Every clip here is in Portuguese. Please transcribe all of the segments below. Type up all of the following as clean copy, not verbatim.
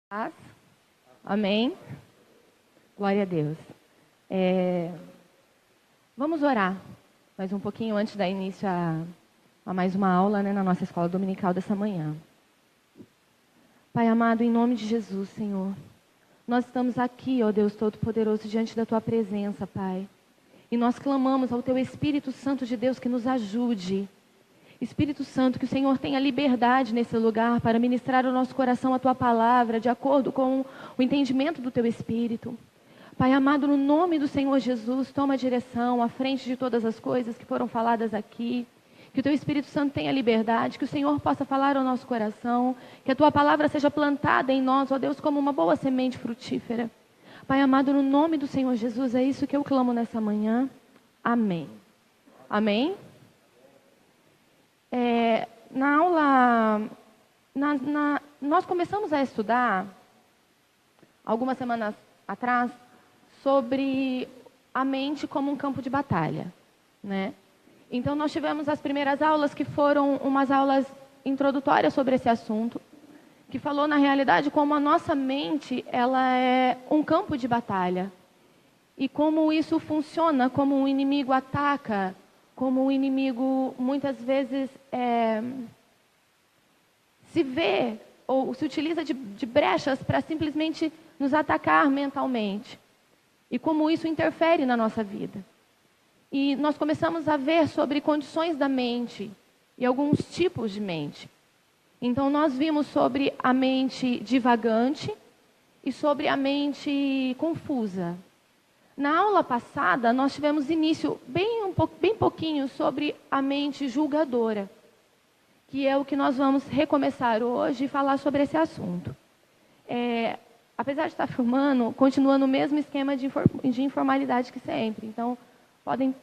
Paz. Amém. Glória a Deus. Vamos orar mais um pouquinho antes de dar início a mais uma aula, na nossa escola dominical dessa manhã. Pai amado, em nome de Jesus, Senhor, nós estamos aqui, ó Deus Todo-Poderoso, diante da Tua presença, Pai. E nós clamamos ao Teu Espírito Santo de Deus que nos ajude. Espírito Santo, que o Senhor tenha liberdade nesse lugar para ministrar ao nosso coração a Tua palavra, de acordo com o entendimento do Teu Espírito. Pai amado, no nome do Senhor Jesus, toma a direção à frente de todas as coisas que foram faladas aqui. Que o Teu Espírito Santo tenha liberdade, que o Senhor possa falar ao nosso coração, que a Tua palavra seja plantada em nós, ó Deus, como uma boa semente frutífera. Pai amado, no nome do Senhor Jesus, é isso que eu clamo nessa manhã. Amém. Amém? Na aula, nós começamos a estudar, algumas semanas atrás, sobre a mente como um campo de batalha, né? Então, nós tivemos as primeiras aulas, que foram umas aulas introdutórias sobre esse assunto, que falou, na realidade, como a nossa mente ela é um campo de batalha. E como isso funciona, como um inimigo ataca, como o inimigo, muitas vezes, se vê ou se utiliza de brechas para simplesmente nos atacar mentalmente. E como isso interfere na nossa vida. E nós começamos a ver sobre condições da mente e alguns tipos de mente. Então, nós vimos sobre a mente divagante e sobre a mente confusa. Na aula passada, nós tivemos início bem pouquinho sobre a mente julgadora, que é o que nós vamos recomeçar hoje e falar sobre esse assunto. Apesar de estar filmando, continua no mesmo esquema de informalidade que sempre. Então, podem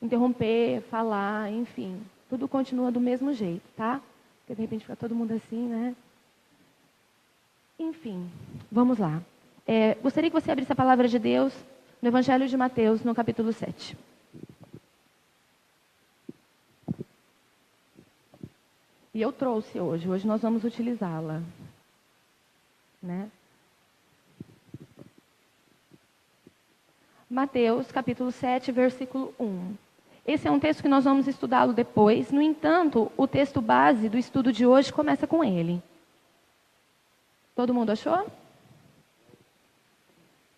interromper, falar, enfim. Tudo continua do mesmo jeito, tá? Porque de repente fica todo mundo assim, né? Enfim, vamos lá. Gostaria que você abrisse a palavra de Deus no Evangelho de Mateus, no capítulo 7. E eu trouxe hoje nós vamos utilizá-la, né? Mateus, capítulo 7, versículo 1. Esse é um texto que nós vamos estudá-lo depois. No entanto, o texto base do estudo de hoje começa com ele. Todo mundo achou?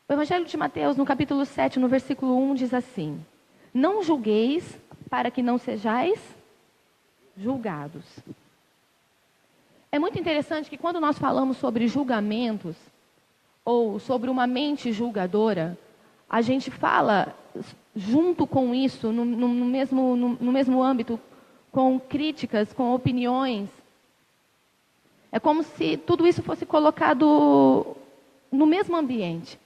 O Evangelho de Mateus, no capítulo 7, no versículo 1, diz assim: Não julgueis, para que não sejais julgados. É muito interessante que quando nós falamos sobre julgamentos, ou sobre uma mente julgadora, a gente fala junto com isso, no mesmo âmbito, com críticas, com opiniões. É como se tudo isso fosse colocado no mesmo ambiente.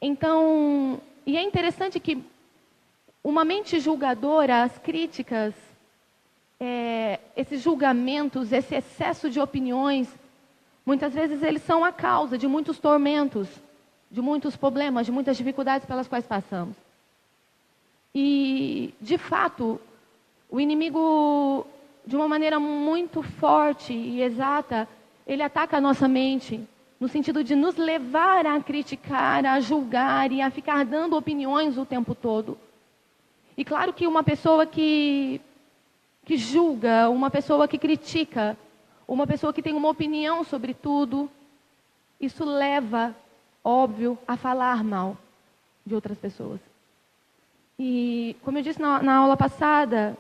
Então, e é interessante que uma mente julgadora, as críticas, esses julgamentos, esse excesso de opiniões, muitas vezes eles são a causa de muitos tormentos, de muitos problemas, de muitas dificuldades pelas quais passamos. E, de fato, o inimigo, de uma maneira muito forte e exata, ele ataca a nossa mente, no sentido de nos levar a criticar, a julgar e a ficar dando opiniões o tempo todo. E claro que uma pessoa que julga, uma pessoa que critica, uma pessoa que tem uma opinião sobre tudo, isso leva, óbvio, a falar mal de outras pessoas. E, como eu disse na aula passada,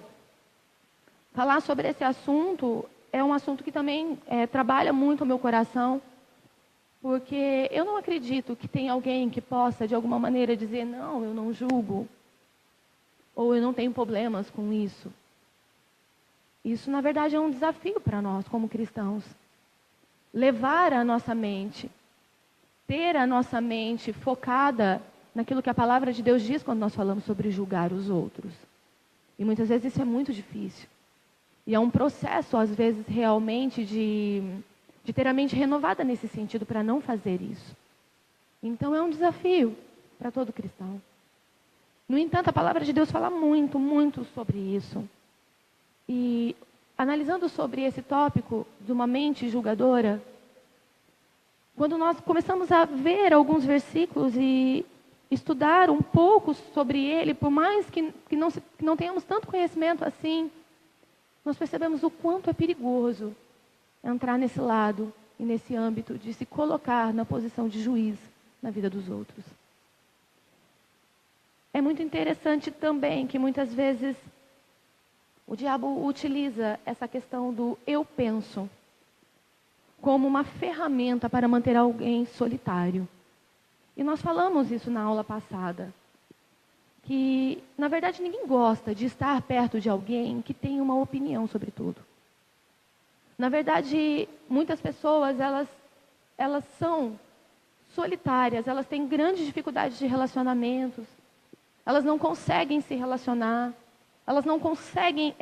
falar sobre esse assunto é um assunto que também trabalha muito o meu coração, porque eu não acredito que tem alguém que possa, de alguma maneira, dizer, não, eu não julgo, ou eu não tenho problemas com isso. Isso, na verdade, é um desafio para nós, como cristãos. Levar a nossa mente, ter a nossa mente focada naquilo que a palavra de Deus diz quando nós falamos sobre julgar os outros. E muitas vezes isso é muito difícil. E é um processo, às vezes, realmente de ter a mente renovada nesse sentido para não fazer isso. Então é um desafio para todo cristão. No entanto, a palavra de Deus fala muito, muito sobre isso. E analisando sobre esse tópico de uma mente julgadora, Quando nós começamos a ver alguns versículos e estudar um pouco sobre ele, por mais que não tenhamos tanto conhecimento assim, nós percebemos o quanto é perigoso entrar nesse lado e nesse âmbito de se colocar na posição de juiz na vida dos outros. É muito interessante também que muitas vezes o diabo utiliza essa questão do eu penso como uma ferramenta para manter alguém solitário. E nós falamos isso na aula passada, que na verdade ninguém gosta de estar perto de alguém que tem uma opinião sobre tudo. Na verdade, muitas pessoas, elas são solitárias, elas têm grandes dificuldades de relacionamentos, elas não conseguem se relacionar, elas não conseguem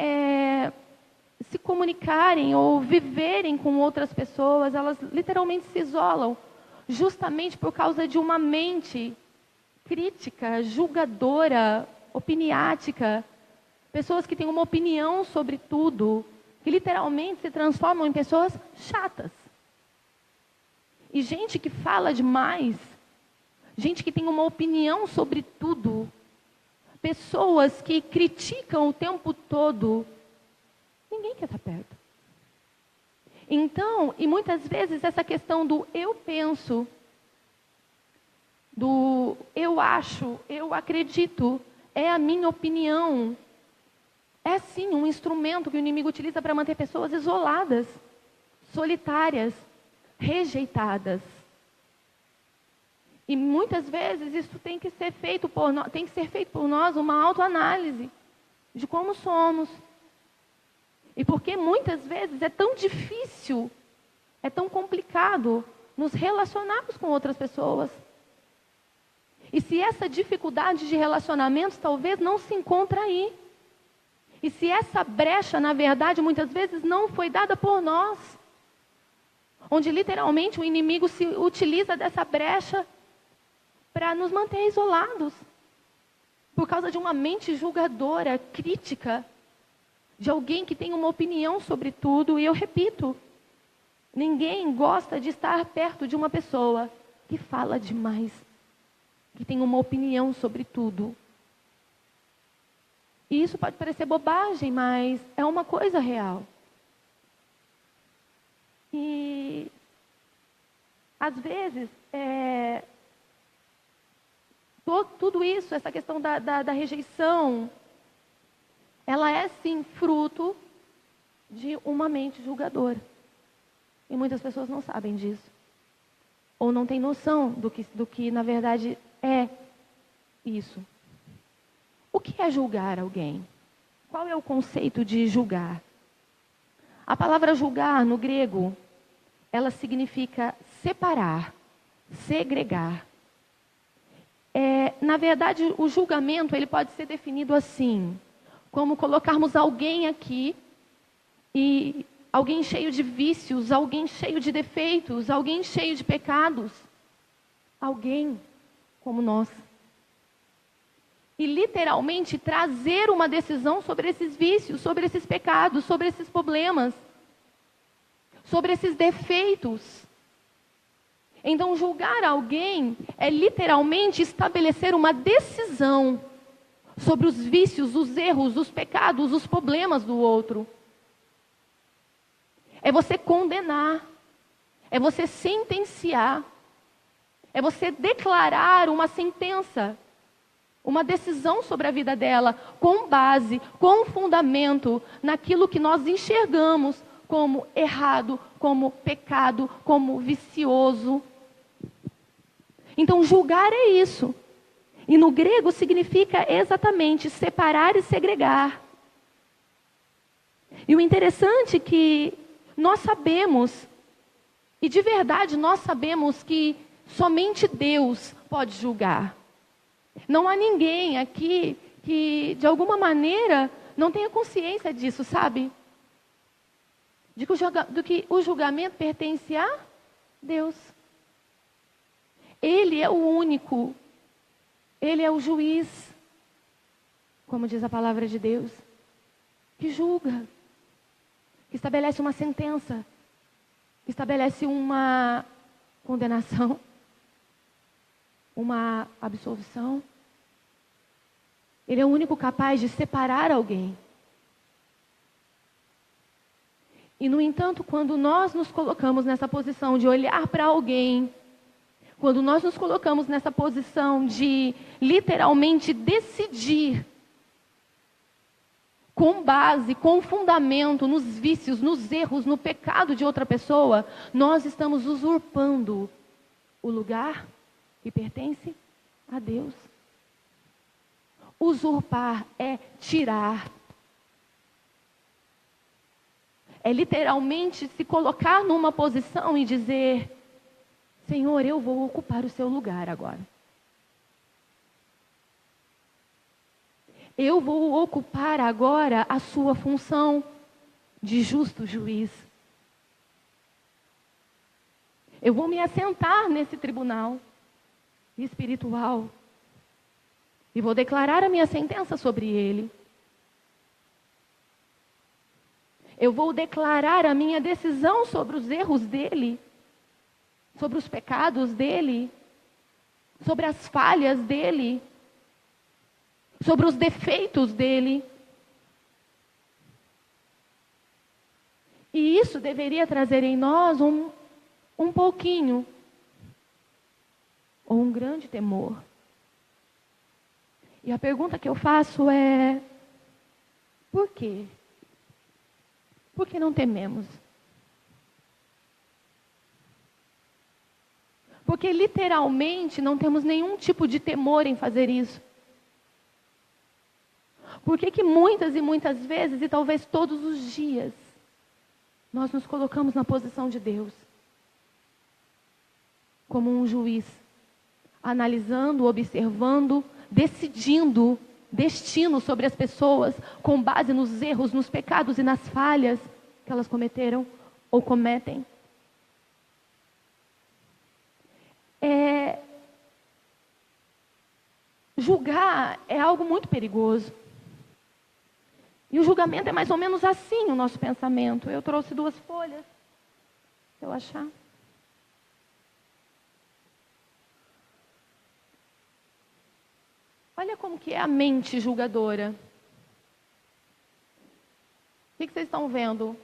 se comunicarem ou viverem com outras pessoas, elas literalmente se isolam, justamente por causa de uma mente crítica, julgadora, opiniática, pessoas que têm uma opinião sobre tudo, que literalmente se transformam em pessoas chatas. E gente que fala demais, gente que tem uma opinião sobre tudo, pessoas que criticam o tempo todo, ninguém quer estar perto. Então, e muitas vezes essa questão do eu penso, do eu acho, eu acredito, é a minha opinião, é sim um instrumento que o inimigo utiliza para manter pessoas isoladas, solitárias, rejeitadas. E muitas vezes isso tem que ser feito por nós uma autoanálise de como somos. E porque muitas vezes é tão difícil, é tão complicado nos relacionarmos com outras pessoas. E se essa dificuldade de relacionamentos talvez não se encontra aí. E se essa brecha, na verdade, muitas vezes não foi dada por nós. Onde literalmente o inimigo se utiliza dessa brecha para nos manter isolados. Por causa de uma mente julgadora, crítica, de alguém que tem uma opinião sobre tudo. E eu repito, ninguém gosta de estar perto de uma pessoa que fala demais, que tem uma opinião sobre tudo. E isso pode parecer bobagem, mas é uma coisa real. E às vezes, tudo isso, essa questão da rejeição, ela é sim fruto de uma mente julgadora. E muitas pessoas não sabem disso. Ou não têm noção do que na verdade é isso. O que é julgar alguém? Qual é o conceito de julgar? A palavra julgar no grego, ela significa separar, segregar. Na verdade, o julgamento ele pode ser definido assim, como colocarmos alguém aqui, e alguém cheio de vícios, alguém cheio de defeitos, alguém cheio de pecados, alguém como nós. E literalmente trazer uma decisão sobre esses vícios, sobre esses pecados, sobre esses problemas, sobre esses defeitos. Então, julgar alguém é literalmente estabelecer uma decisão sobre os vícios, os erros, os pecados, os problemas do outro. É você condenar, é você sentenciar, é você declarar uma sentença, uma decisão sobre a vida dela, com base, com fundamento naquilo que nós enxergamos como errado, como pecado, como vicioso. Então, julgar é isso. E no grego significa exatamente separar e segregar. E o interessante é que nós sabemos, e de verdade nós sabemos que somente Deus pode julgar. Não há ninguém aqui que, de alguma maneira, não tenha consciência disso, sabe? De que o julgamento pertence a Deus. Ele é o único. Ele é o juiz, como diz a palavra de Deus, que julga, que estabelece uma sentença, que estabelece uma condenação, uma absolvição. Ele é o único capaz de separar alguém. E, no entanto, quando nós nos colocamos nessa posição de olhar para alguém, quando nós nos colocamos nessa posição de literalmente decidir, com base, com fundamento nos vícios, nos erros, no pecado de outra pessoa, nós estamos usurpando o lugar que pertence a Deus. Usurpar é tirar. É literalmente se colocar numa posição e dizer: Senhor, eu vou ocupar o seu lugar agora. Eu vou ocupar agora a sua função de justo juiz. Eu vou me assentar nesse tribunal espiritual e vou declarar a minha sentença sobre ele. Eu vou declarar a minha decisão sobre os erros dele, sobre os pecados dele, sobre as falhas dele, sobre os defeitos dele. E isso deveria trazer em nós um pouquinho, ou um grande temor. E a pergunta que eu faço é: por quê? Por que não tememos? Porque literalmente não temos nenhum tipo de temor em fazer isso. Por que muitas e muitas vezes, e talvez todos os dias, nós nos colocamos na posição de Deus, como um juiz, analisando, observando, decidindo destino sobre as pessoas com base nos erros, nos pecados e nas falhas que elas cometeram ou cometem? Julgar é algo muito perigoso. E o julgamento é mais ou menos assim o nosso pensamento. Eu trouxe 2 folhas, se eu achar. Olha como que é a mente julgadora. O que vocês estão vendo?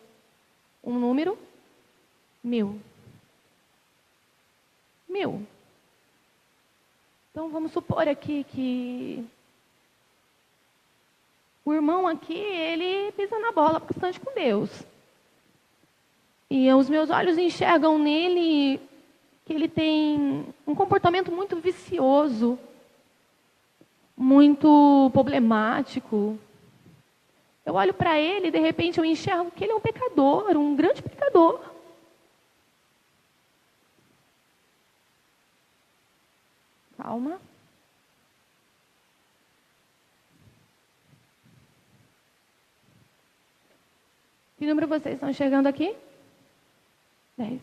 Um número? 1000. 1000. Então vamos supor aqui que o irmão aqui, ele pisa na bola bastante com Deus. E os meus olhos enxergam nele que ele tem um comportamento muito vicioso, muito problemático. Eu olho para ele e de repente eu enxergo que ele é um pecador, um grande pecador. Calma. Que número vocês estão enxergando aqui? 10.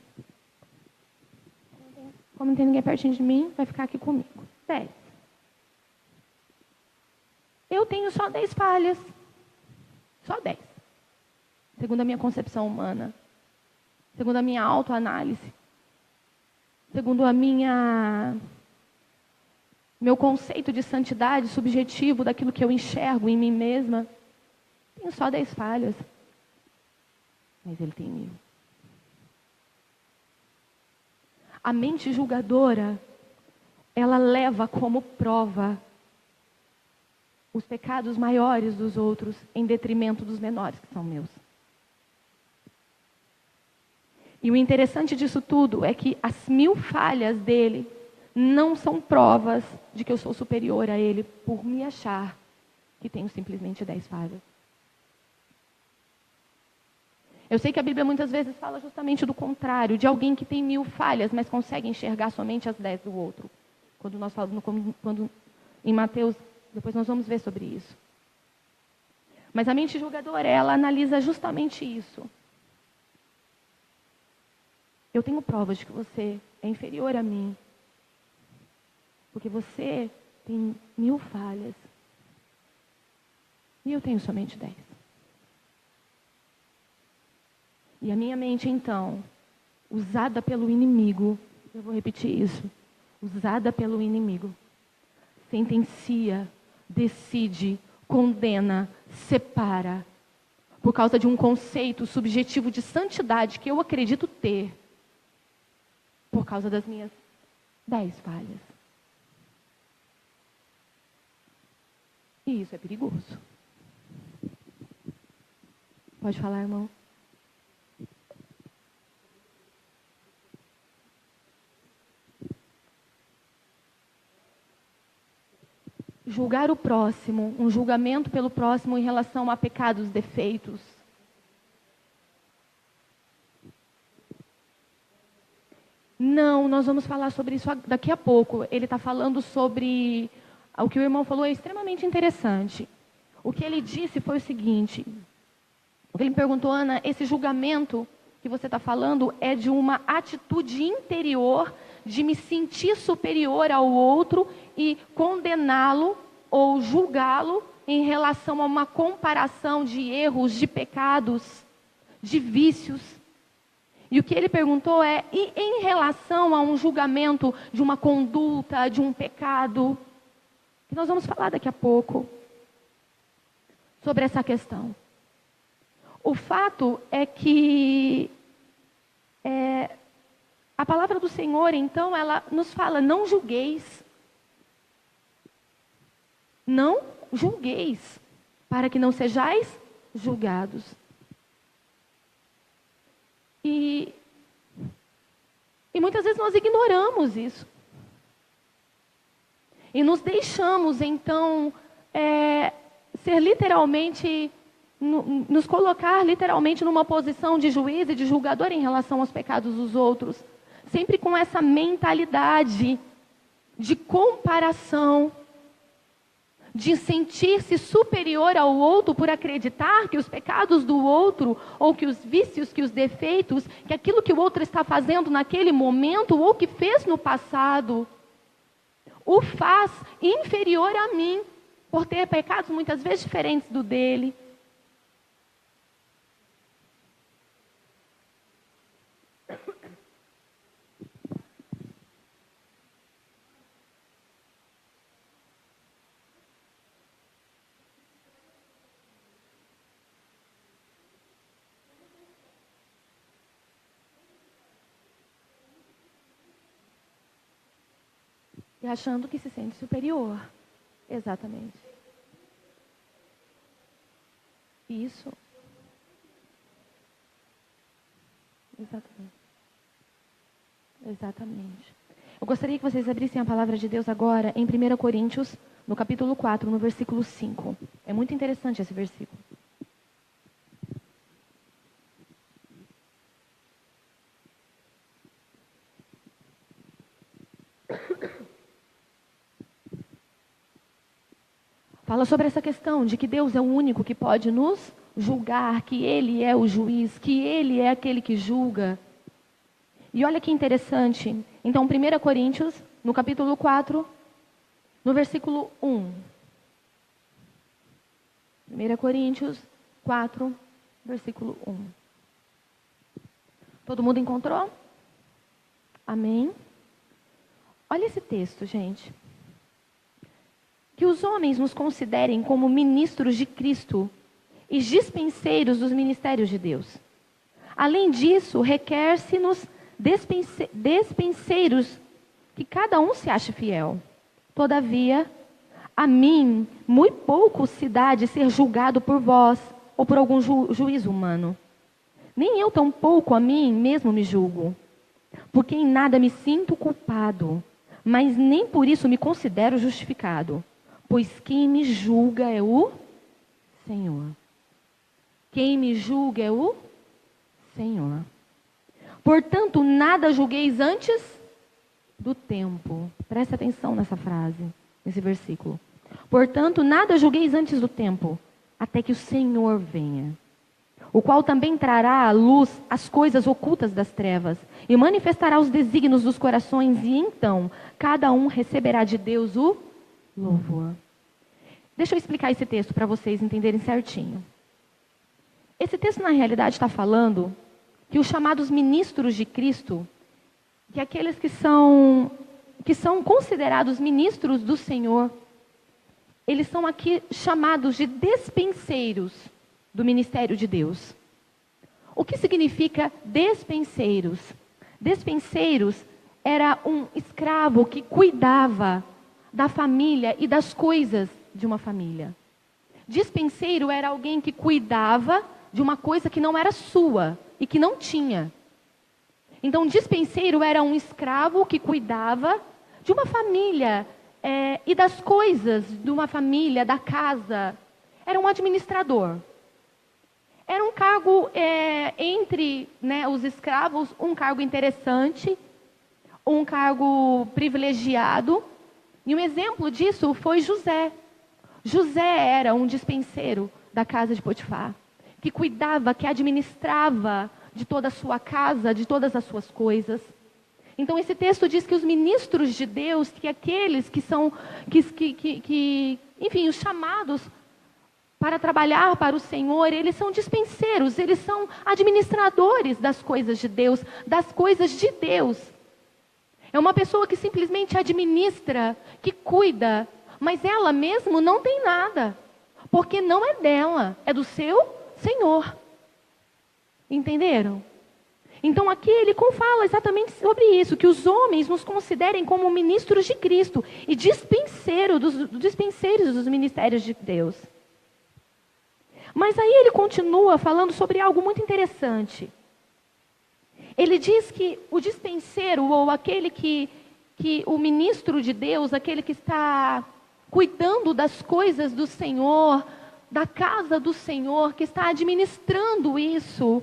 Como não tem ninguém pertinho de mim, vai ficar aqui comigo. 10. Eu tenho só 10 falhas. Só 10. Segundo a minha concepção humana. Segundo a minha autoanálise. Segundo meu conceito de santidade subjetivo daquilo que eu enxergo em mim mesma. Tenho só 10 falhas. Mas ele tem 1000. A mente julgadora, ela leva como prova os pecados maiores dos outros em detrimento dos menores, que são meus. E o interessante disso tudo é que as 1000 falhas dele não são provas de que eu sou superior a ele por me achar que tenho simplesmente 10 falhas. Eu sei que a Bíblia muitas vezes fala justamente do contrário, de alguém que tem 1000 falhas, mas consegue enxergar somente as 10 do outro. Quando nós falamos em Mateus, depois nós vamos ver sobre isso. Mas a mente julgadora, ela analisa justamente isso. Eu tenho provas de que você é inferior a mim, porque você tem 1000 falhas e eu tenho somente 10. E a minha mente, então, usada pelo inimigo, Eu vou repetir isso. Usada pelo inimigo. Sentencia, decide, condena, separa. Por causa de um conceito subjetivo de santidade que eu acredito ter. Por causa das minhas 10 falhas. E isso é perigoso. Pode falar, irmão? Julgar o próximo, um julgamento pelo próximo em relação a pecados, defeitos. Não, nós vamos falar sobre isso daqui a pouco. Ele está falando sobre... O que o irmão falou é extremamente interessante. O que ele disse foi o seguinte. O que ele me perguntou, Ana, esse julgamento que você está falando é de uma atitude interior de me sentir superior ao outro e condená-lo ou julgá-lo em relação a uma comparação de erros, de pecados, de vícios. E o que ele perguntou é, e em relação a um julgamento de uma conduta, de um pecado, que nós vamos falar daqui a pouco sobre essa questão. O fato é que a palavra do Senhor, então, ela nos fala, não julgueis. Não julgueis, para que não sejais julgados. E muitas vezes nós ignoramos isso. E nos deixamos, então, ser literalmente, nos colocar literalmente numa posição de juiz e de julgador em relação aos pecados dos outros. Sempre com essa mentalidade de comparação, de sentir-se superior ao outro por acreditar que os pecados do outro, ou que os vícios, que os defeitos, que aquilo que o outro está fazendo naquele momento, ou que fez no passado, o faz inferior a mim, por ter pecados muitas vezes diferentes do dele. E achando que se sente superior. Exatamente. Isso. Exatamente. Exatamente. Eu gostaria que vocês abrissem a palavra de Deus agora em 1 Coríntios, no capítulo 4, no versículo 5. É muito interessante esse versículo. Fala sobre essa questão de que Deus é o único que pode nos julgar, que Ele é o juiz, que Ele é aquele que julga. E olha que interessante. Então, 1 Coríntios, no capítulo 4, no versículo 1. 1 Coríntios 4, versículo 1. Todo mundo encontrou? Amém? Olha esse texto, gente. Que os homens nos considerem como ministros de Cristo e dispenseiros dos ministérios de Deus. Além disso, requer-se-nos despenseiros que cada um se ache fiel. Todavia, a mim, muito pouco se dá de ser julgado por vós ou por algum juízo humano. Nem eu tampouco a mim mesmo me julgo, porque em nada me sinto culpado, mas nem por isso me considero justificado. Pois quem me julga é o Senhor. Quem me julga é o Senhor. Portanto, nada julgueis antes do tempo. Preste atenção nessa frase, nesse versículo. Portanto, nada julgueis antes do tempo, até que o Senhor venha, o qual também trará à luz as coisas ocultas das trevas e manifestará os desígnios dos corações, e então cada um receberá de Deus o louvor. Deixa eu explicar esse texto para vocês entenderem certinho. Esse texto, na realidade, está falando que os chamados ministros de Cristo, que aqueles que são considerados ministros do Senhor, eles são aqui chamados de despenseiros do ministério de Deus. O que significa despenseiros? Despenseiros era um escravo que cuidava da família e das coisas de uma família. Dispenseiro era alguém que cuidava de uma coisa que não era sua e que não tinha. Então, dispenseiro era um escravo que cuidava de uma família e das coisas de uma família, da casa. Era um administrador. Era um cargo entre os escravos, um cargo interessante, um cargo privilegiado. E um exemplo disso foi José. José era um dispenseiro da casa de Potifar, que cuidava, que administrava de toda a sua casa, de todas as suas coisas. Então esse texto diz que os ministros de Deus, que aqueles que são, enfim, os chamados para trabalhar para o Senhor, eles são dispenseiros, eles são administradores das coisas de Deus, das coisas de Deus. É uma pessoa que simplesmente administra, que cuida, mas ela mesmo não tem nada, porque não é dela, é do seu Senhor. Entenderam? Então aqui ele fala exatamente sobre isso, que os homens nos considerem como ministros de Cristo e dispenseiros dos ministérios de Deus. Mas aí ele continua falando sobre algo muito interessante. Ele diz que o dispenseiro, ou aquele que o ministro de Deus, aquele que está cuidando das coisas do Senhor, da casa do Senhor, que está administrando isso,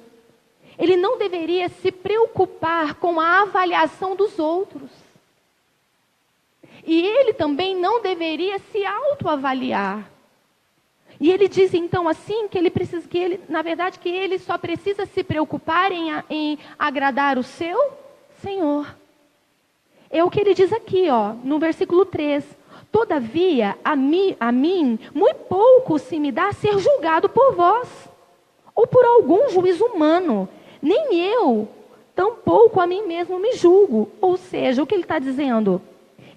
ele não deveria se preocupar com a avaliação dos outros. E ele também não deveria se autoavaliar. E ele diz então assim que ele só precisa se preocupar em agradar o seu Senhor. É o que ele diz aqui, no versículo 3. Todavia, a mim, muito pouco se me dá ser julgado por vós, ou por algum juízo humano. Nem eu, tampouco a mim mesmo me julgo. Ou seja, o que ele está dizendo?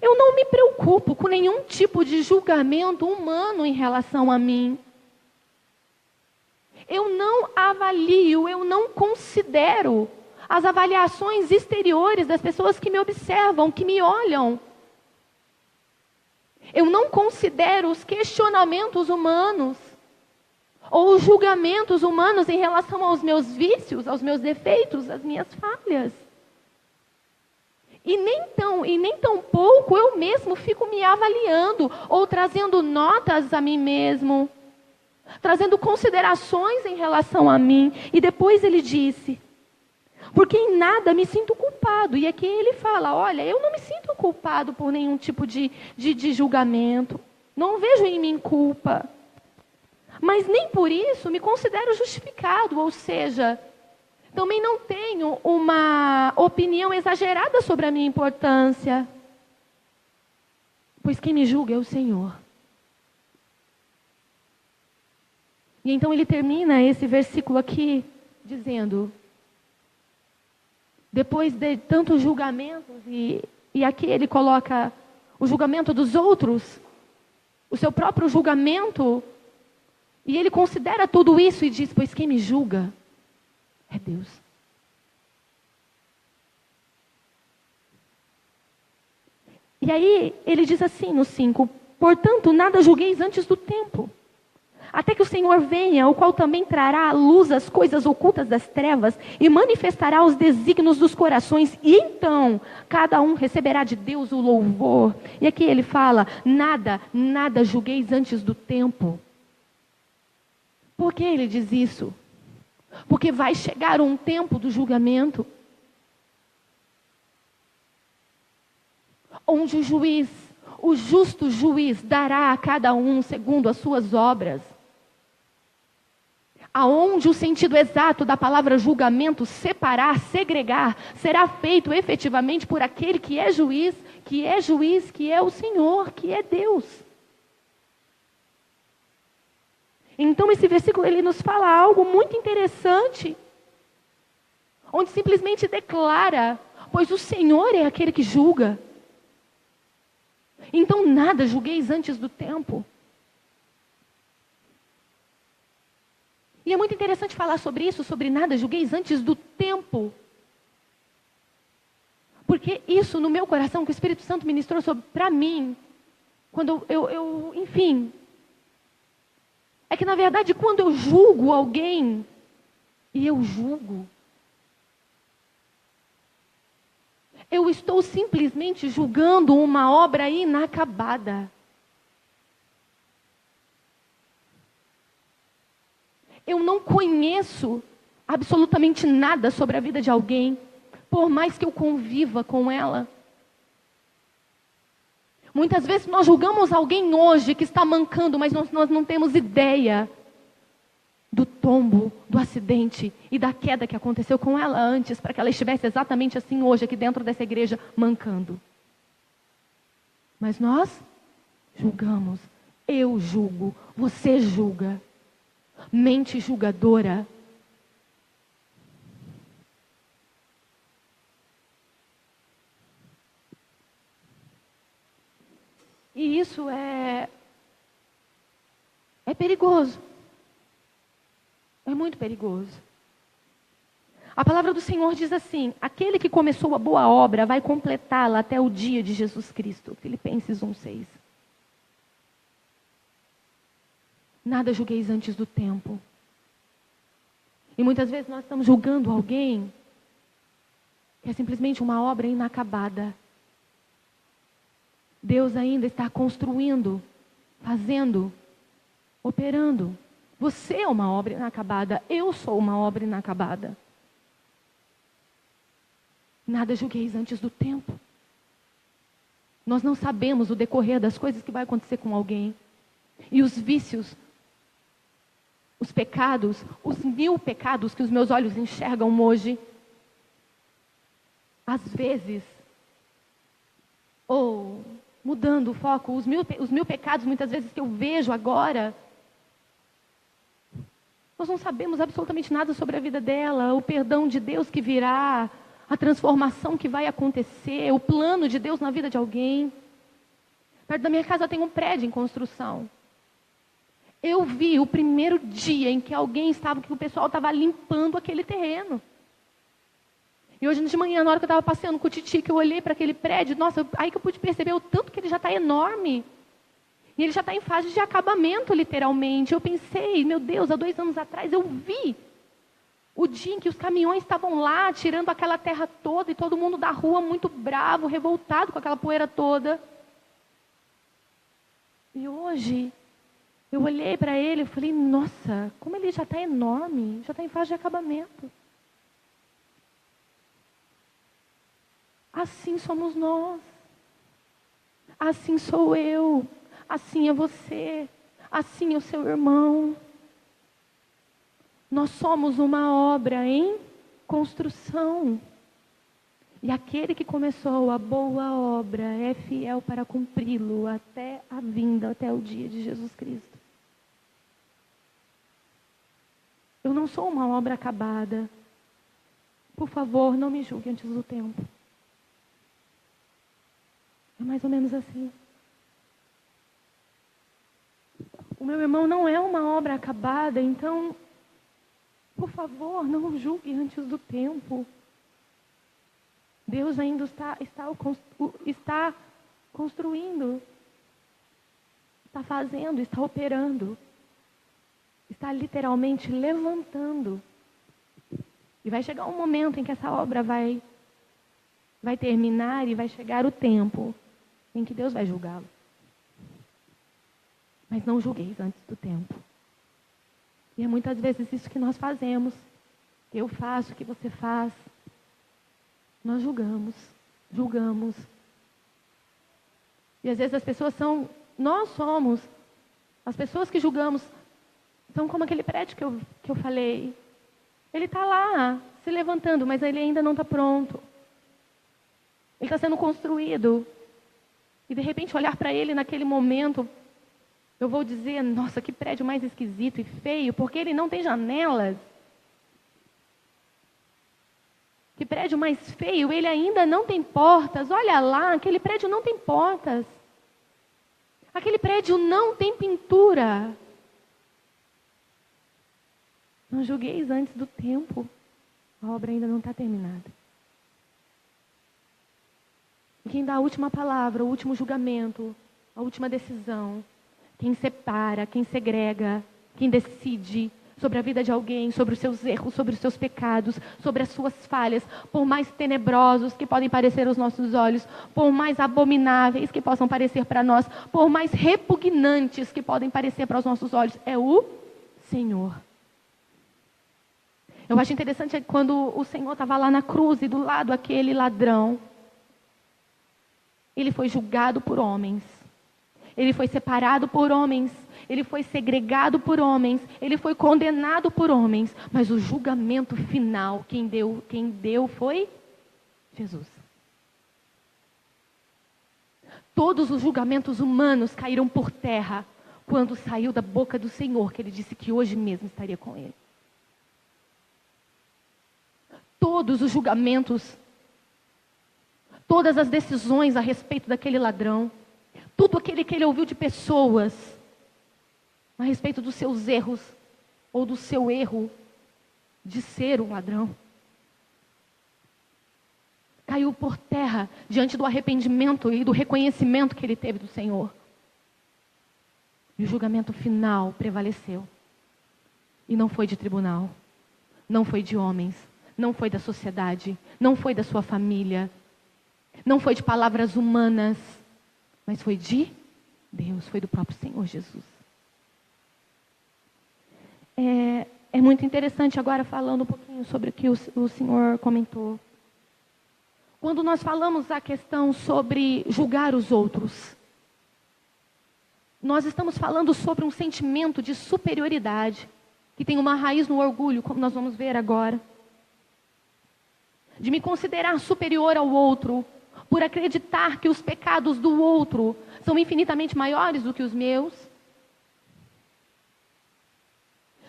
Eu não me preocupo com nenhum tipo de julgamento humano em relação a mim. Eu não avalio, eu não considero as avaliações exteriores das pessoas que me observam, que me olham. Eu não considero os questionamentos humanos ou os julgamentos humanos em relação aos meus vícios, aos meus defeitos, às minhas falhas. E nem tão pouco eu mesmo fico me avaliando ou trazendo notas a mim mesmo, trazendo considerações em relação a mim. E depois ele disse, porque em nada me sinto culpado. E aqui ele fala, olha, eu não me sinto culpado por nenhum tipo de julgamento. Não vejo em mim culpa. Mas nem por isso me considero justificado, ou seja, também não tenho uma opinião exagerada sobre a minha importância. Pois quem me julga é o Senhor. E então ele termina esse versículo aqui dizendo, depois de tantos julgamentos, e aqui ele coloca o julgamento dos outros, o seu próprio julgamento, e ele considera tudo isso e diz, pois quem me julga é Deus. E aí ele diz assim no 5, portanto nada julgueis antes do tempo, até que o Senhor venha, o qual também trará à luz as coisas ocultas das trevas e manifestará os desígnios dos corações, e então cada um receberá de Deus o louvor. E aqui ele fala, nada julgueis antes do tempo. Por que ele diz isso? Porque vai chegar um tempo do julgamento, onde o justo juiz, dará a cada um segundo as suas obras. Aonde o sentido exato da palavra julgamento, separar, segregar, será feito efetivamente por aquele que é juiz, que é o Senhor, que é Deus. Então esse versículo ele nos fala algo muito interessante, onde simplesmente declara, pois o Senhor é aquele que julga. Então nada julgueis antes do tempo. E é muito interessante falar sobre isso, sobre nada julgueis antes do tempo. Porque isso no meu coração, que o Espírito Santo ministrou para mim, quando enfim, é que na verdade quando eu julgo alguém, e eu julgo, eu estou simplesmente julgando uma obra inacabada. Eu não conheço absolutamente nada sobre a vida de alguém, por mais que eu conviva com ela. Muitas vezes nós julgamos alguém hoje que está mancando, mas nós não temos ideia do tombo, do acidente e da queda que aconteceu com ela antes, para que ela estivesse exatamente assim hoje, aqui dentro dessa igreja, mancando. Mas nós julgamos. Eu julgo, você julga. Mente julgadora. E isso é perigoso. É muito perigoso. A palavra do Senhor diz assim: aquele que começou a boa obra vai completá-la até o dia de Jesus Cristo. Filipenses 1:6. Nada julgueis antes do tempo. E muitas vezes nós estamos julgando alguém que é simplesmente uma obra inacabada. Deus ainda está construindo, fazendo, operando. Você é uma obra inacabada, eu sou uma obra inacabada. Nada julgueis antes do tempo. Nós não sabemos o decorrer das coisas que vai acontecer com alguém. E os vícios, os pecados, os 1000 pecados que os meus olhos enxergam hoje, às vezes, ou mudando o foco, os mil pecados muitas vezes que eu vejo agora, nós não sabemos absolutamente nada sobre a vida dela, o perdão de Deus que virá, a transformação que vai acontecer, o plano de Deus na vida de alguém. Perto da minha casa tem um prédio em construção. Eu vi o primeiro dia em que o pessoal estava limpando aquele terreno. E hoje de manhã, na hora que eu estava passeando com o Titi, que eu olhei para aquele prédio, nossa, aí que eu pude perceber o tanto que ele já está enorme. E ele já está em fase de acabamento, literalmente. Eu pensei, meu Deus, há 2 anos atrás eu vi o dia em que os caminhões estavam lá, tirando aquela terra toda, e todo mundo da rua muito bravo, revoltado com aquela poeira toda. E hoje, eu olhei para ele e falei, nossa, como ele já está enorme, já está em fase de acabamento. Assim somos nós. Assim sou eu. Assim é você. Assim é o seu irmão. Nós somos uma obra em construção. E aquele que começou a boa obra é fiel para cumpri-lo até a vinda, até o dia de Jesus Cristo. Eu não sou uma obra acabada. Por favor, não me julgue antes do tempo. É mais ou menos assim. O meu irmão não é uma obra acabada, então, por favor, não o julgue antes do tempo. Deus ainda está construindo, está fazendo, está operando, está literalmente levantando. E vai chegar um momento em que essa obra vai terminar e vai chegar o tempo em que Deus vai julgá-lo. Mas não julgueis antes do tempo. E é muitas vezes isso que nós fazemos. Eu faço, o que você faz. Nós julgamos. E às vezes nós somos, as pessoas que julgamos, são como aquele prédio que eu falei. Ele está lá, se levantando, mas ele ainda não está pronto. Ele está sendo construído. E de repente olhar para ele naquele momento, eu vou dizer, nossa, que prédio mais esquisito e feio, porque ele não tem janelas. Que prédio mais feio, ele ainda não tem portas. Olha lá, aquele prédio não tem portas. Aquele prédio não tem pintura. Não julgueis antes do tempo. A obra ainda não está terminada. E quem dá a última palavra, o último julgamento, a última decisão, quem separa, quem segrega, quem decide sobre a vida de alguém, sobre os seus erros, sobre os seus pecados, sobre as suas falhas, por mais tenebrosos que podem parecer aos nossos olhos, por mais abomináveis que possam parecer para nós, por mais repugnantes que podem parecer para os nossos olhos, é o Senhor. Eu acho interessante quando o Senhor estava lá na cruz e do lado aquele ladrão, ele foi julgado por homens, ele foi separado por homens, ele foi segregado por homens, ele foi condenado por homens, mas o julgamento final, quem deu foi Jesus. Todos os julgamentos humanos caíram por terra quando saiu da boca do Senhor, que ele disse que hoje mesmo estaria com ele. Todos os julgamentos, todas as decisões a respeito daquele ladrão, tudo aquilo que ele ouviu de pessoas, a respeito dos seus erros, ou do seu erro de ser um ladrão, caiu por terra diante do arrependimento e do reconhecimento que ele teve do Senhor. E o julgamento final prevaleceu. E não foi de tribunal, não foi de homens, não foi da sociedade, não foi da sua família, não foi de palavras humanas, mas foi de Deus, foi do próprio Senhor Jesus. É muito interessante agora falando um pouquinho sobre o que o Senhor comentou. Quando nós falamos a questão sobre julgar os outros, nós estamos falando sobre um sentimento de superioridade, que tem uma raiz no orgulho, como nós vamos ver agora. De me considerar superior ao outro, por acreditar que os pecados do outro são infinitamente maiores do que os meus.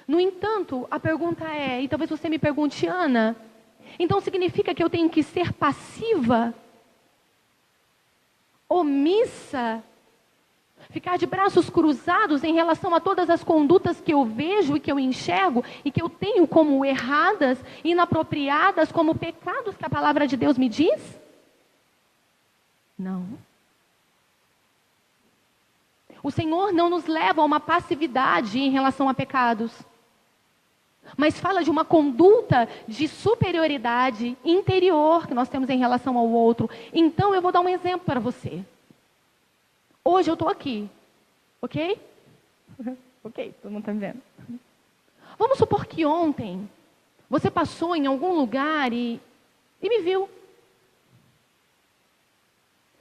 No entanto, a pergunta é, e talvez você me pergunte, Ana, então significa que eu tenho que ser passiva? Omissa? Ficar de braços cruzados em relação a todas as condutas que eu vejo e que eu enxergo e que eu tenho como erradas, inapropriadas, como pecados que a palavra de Deus me diz? Não. O Senhor não nos leva a uma passividade em relação a pecados, mas fala de uma conduta de superioridade interior que nós temos em relação ao outro. Então eu vou dar um exemplo para você. Hoje eu estou aqui, ok? Ok, todo mundo está me vendo. Vamos supor que ontem você passou em algum lugar e me viu.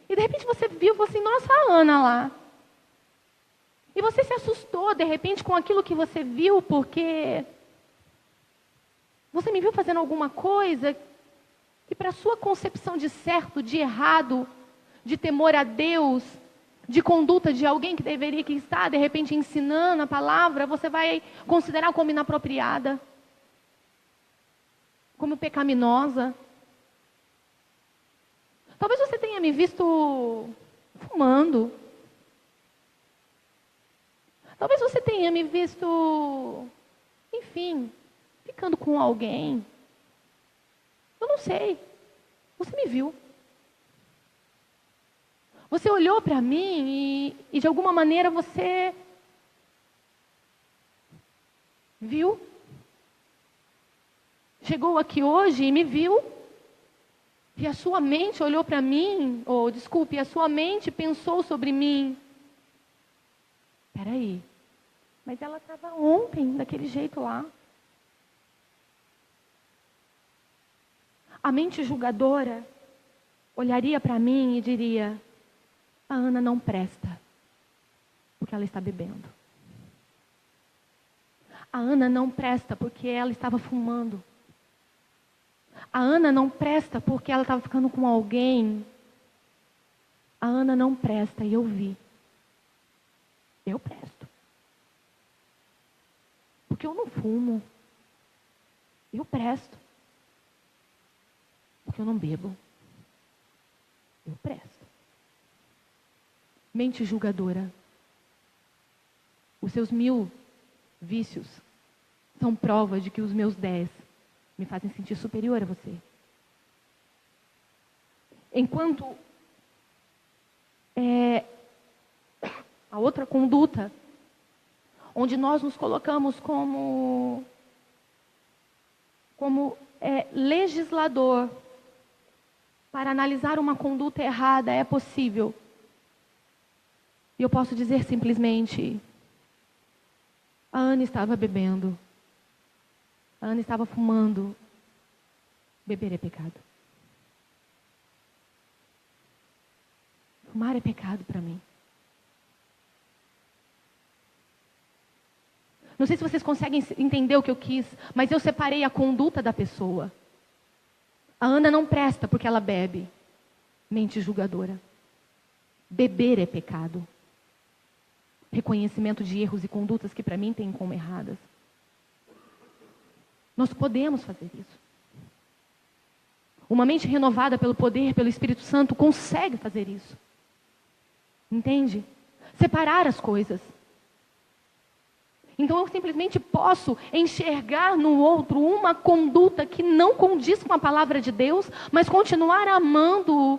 E de repente você viu e falou assim, nossa, a Ana lá. E você se assustou de repente com aquilo que você viu, porque você me viu fazendo alguma coisa que para a sua concepção de certo, de errado, de temor a Deus, de conduta de alguém que deveria que estar, de repente, ensinando a palavra, você vai considerar como inapropriada, como pecaminosa. Talvez você tenha me visto fumando. Talvez você tenha me visto, enfim, ficando com alguém. Eu não sei. Você me viu. Você olhou para mim e de alguma maneira você viu. Chegou aqui hoje e me viu. E a sua mente olhou para mim, a sua mente pensou sobre mim. Espera aí, mas ela estava ontem daquele jeito lá. A mente julgadora olharia para mim e diria, a Ana não presta, porque ela está bebendo. A Ana não presta porque ela estava fumando. A Ana não presta porque ela estava ficando com alguém. A Ana não presta, e eu vi. Eu presto. Porque eu não fumo. Eu presto. porque eu não bebo. Eu presto. Mente julgadora. Os seus 1000 vícios são prova de que os meus 10 me fazem sentir superior a você. Enquanto a outra conduta, onde nós nos colocamos como legislador para analisar uma conduta errada, é possível. E eu posso dizer simplesmente: a Ana estava bebendo, a Ana estava fumando. Beber é pecado. Fumar é pecado para mim. Não sei se vocês conseguem entender o que eu quis, mas eu separei a conduta da pessoa. A Ana não presta porque ela bebe. Mente julgadora. Beber é pecado. Reconhecimento de erros e condutas que para mim têm como erradas. Nós podemos fazer isso. Uma mente renovada pelo poder, pelo Espírito Santo, consegue fazer isso. Entende? Separar as coisas. Então eu simplesmente posso enxergar no outro uma conduta que não condiz com a palavra de Deus, mas continuar amando-o.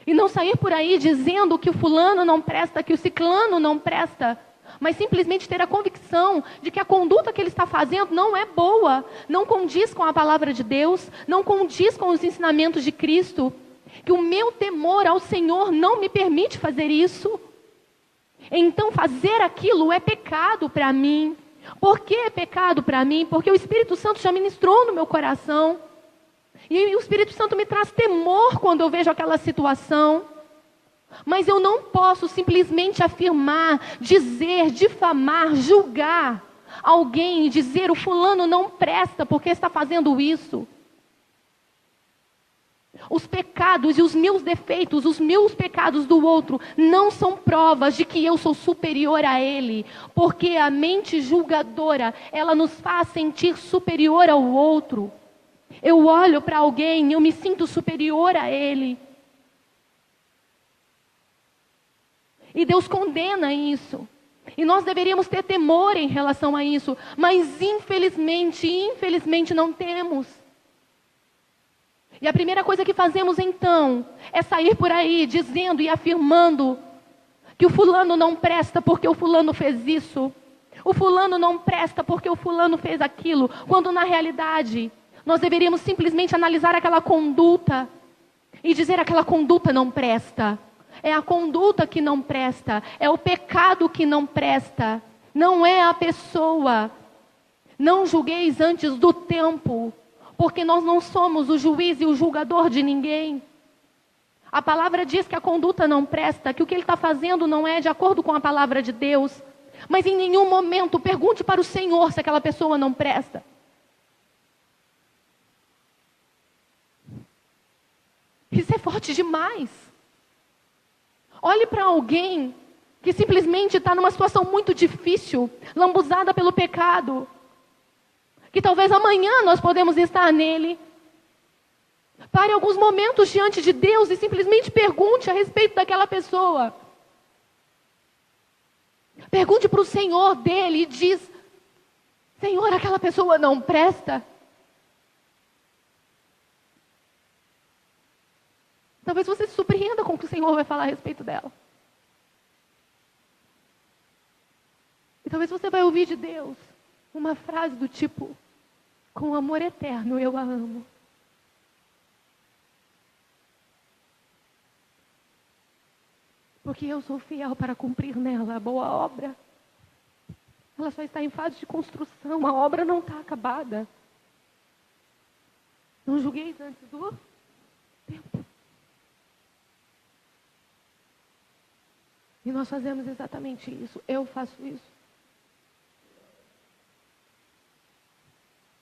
E não sair por aí dizendo que o fulano não presta, que o ciclano não presta, mas simplesmente ter a convicção de que a conduta que ele está fazendo não é boa, não condiz com a palavra de Deus, não condiz com os ensinamentos de Cristo, que o meu temor ao Senhor não me permite fazer isso. Então fazer aquilo é pecado para mim. Por que é pecado para mim? Porque o Espírito Santo já ministrou no meu coração. E o Espírito Santo me traz temor quando eu vejo aquela situação. Mas eu não posso simplesmente afirmar, dizer, difamar, julgar alguém e dizer: o fulano não presta porque está fazendo isso. Os pecados e os meus defeitos, os meus pecados do outro, não são provas de que eu sou superior a ele. Porque a mente julgadora, ela nos faz sentir superior ao outro. Eu olho para alguém e eu me sinto superior a ele. E Deus condena isso. E nós deveríamos ter temor em relação a isso. Mas infelizmente não temos. E a primeira coisa que fazemos então é sair por aí dizendo e afirmando que o fulano não presta porque o fulano fez isso. O fulano não presta porque o fulano fez aquilo. Quando na realidade nós deveríamos simplesmente analisar aquela conduta e dizer: aquela conduta não presta. É a conduta que não presta. É o pecado que não presta. Não é a pessoa. Não julgueis antes do tempo. Porque nós não somos o juiz e o julgador de ninguém. A palavra diz que a conduta não presta, que o que ele está fazendo não é de acordo com a palavra de Deus. Mas em nenhum momento pergunte para o Senhor se aquela pessoa não presta. Isso é forte demais. Olhe para alguém que simplesmente está numa situação muito difícil, lambuzada pelo pecado. Que talvez amanhã nós podemos estar nele. Pare alguns momentos diante de Deus e simplesmente pergunte a respeito daquela pessoa. Pergunte para o Senhor dele e diz: Senhor, aquela pessoa não presta? Talvez você se surpreenda com o que o Senhor vai falar a respeito dela. E talvez você vai ouvir de Deus uma frase do tipo: com amor eterno eu a amo. Porque eu sou fiel para cumprir nela a boa obra. Ela só está em fase de construção, a obra não está acabada. Não julgueis antes do tempo. E nós fazemos exatamente isso. Eu faço isso.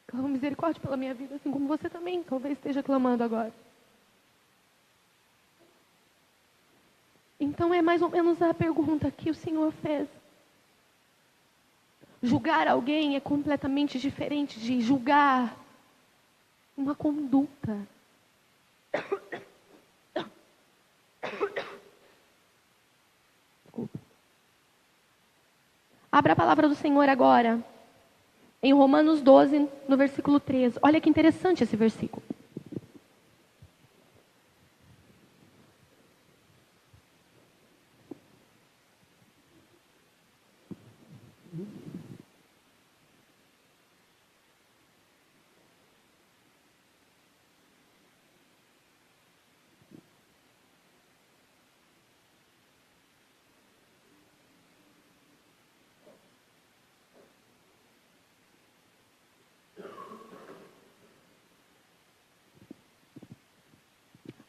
Clamo misericórdia pela minha vida, assim como você também talvez esteja clamando agora. Então é mais ou menos a pergunta que o Senhor fez. Julgar alguém é completamente diferente de julgar uma conduta. Abra a palavra do Senhor agora, em Romanos 12, no versículo 13. Olha que interessante esse versículo.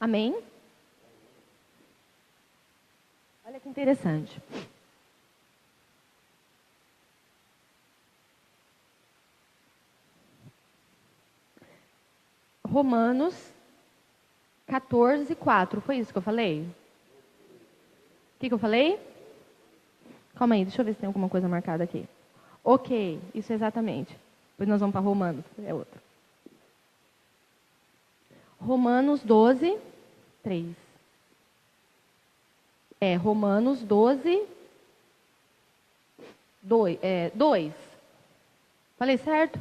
Amém? Olha que interessante. Romanos 14, 4. Foi isso que eu falei? O que eu falei? Calma aí, deixa eu ver se tem alguma coisa marcada aqui. Ok, isso exatamente. Depois nós vamos para Romanos, é outro. Romanos 12, 3. Romanos 12, 2. Falei certo?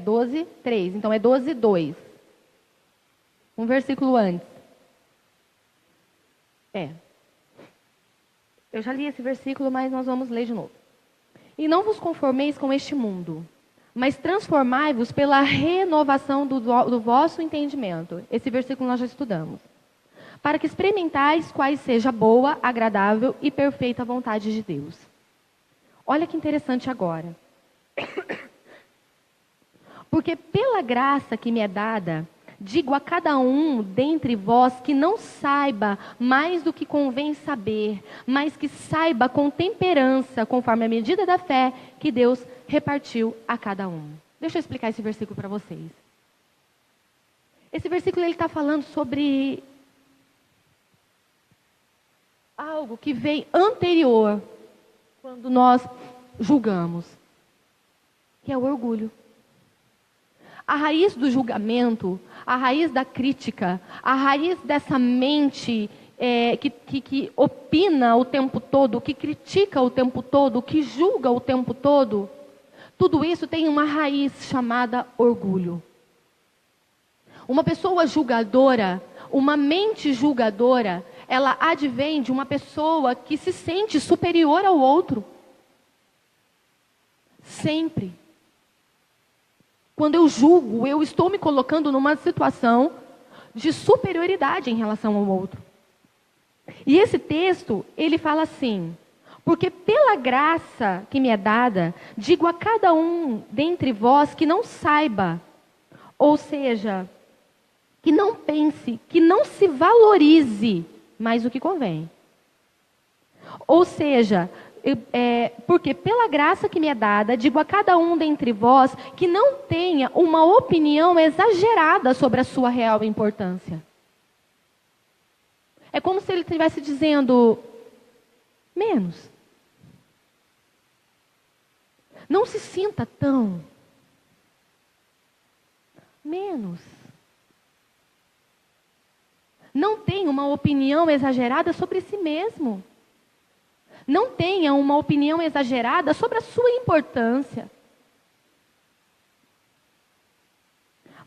12, 3. Então é 12, 2. Um versículo antes. Eu já li esse versículo, mas nós vamos ler de novo. E não vos conformeis com este mundo, mas transformai-vos pela renovação do vosso entendimento. Esse versículo nós já estudamos. Para que experimentais quais seja a boa, agradável e perfeita vontade de Deus. Olha que interessante agora. Porque pela graça que me é dada, digo a cada um dentre vós que não saiba mais do que convém saber, mas que saiba com temperança, conforme a medida da fé que Deus repartiu a cada um. Deixa eu explicar esse versículo para vocês. Esse versículo ele está falando sobre algo que vem anterior, quando nós julgamos, que é o orgulho. A raiz do julgamento, a raiz da crítica, a raiz dessa mente que opina o tempo todo, que critica o tempo todo, que julga o tempo todo, tudo isso tem uma raiz chamada orgulho. Uma pessoa julgadora, uma mente julgadora, ela advém de uma pessoa que se sente superior ao outro. Sempre. Quando eu julgo, eu estou me colocando numa situação de superioridade em relação ao outro. E esse texto, ele fala assim: porque pela graça que me é dada, digo a cada um dentre vós que não saiba, ou seja, que não pense, que não se valorize mais do que convém. Ou seja, porque pela graça que me é dada, digo a cada um dentre vós que não tenha uma opinião exagerada sobre a sua real importância. É como se ele estivesse dizendo, menos. Não se sinta tão. Menos. Não tenha uma opinião exagerada sobre si mesmo. Não tenha uma opinião exagerada sobre a sua importância.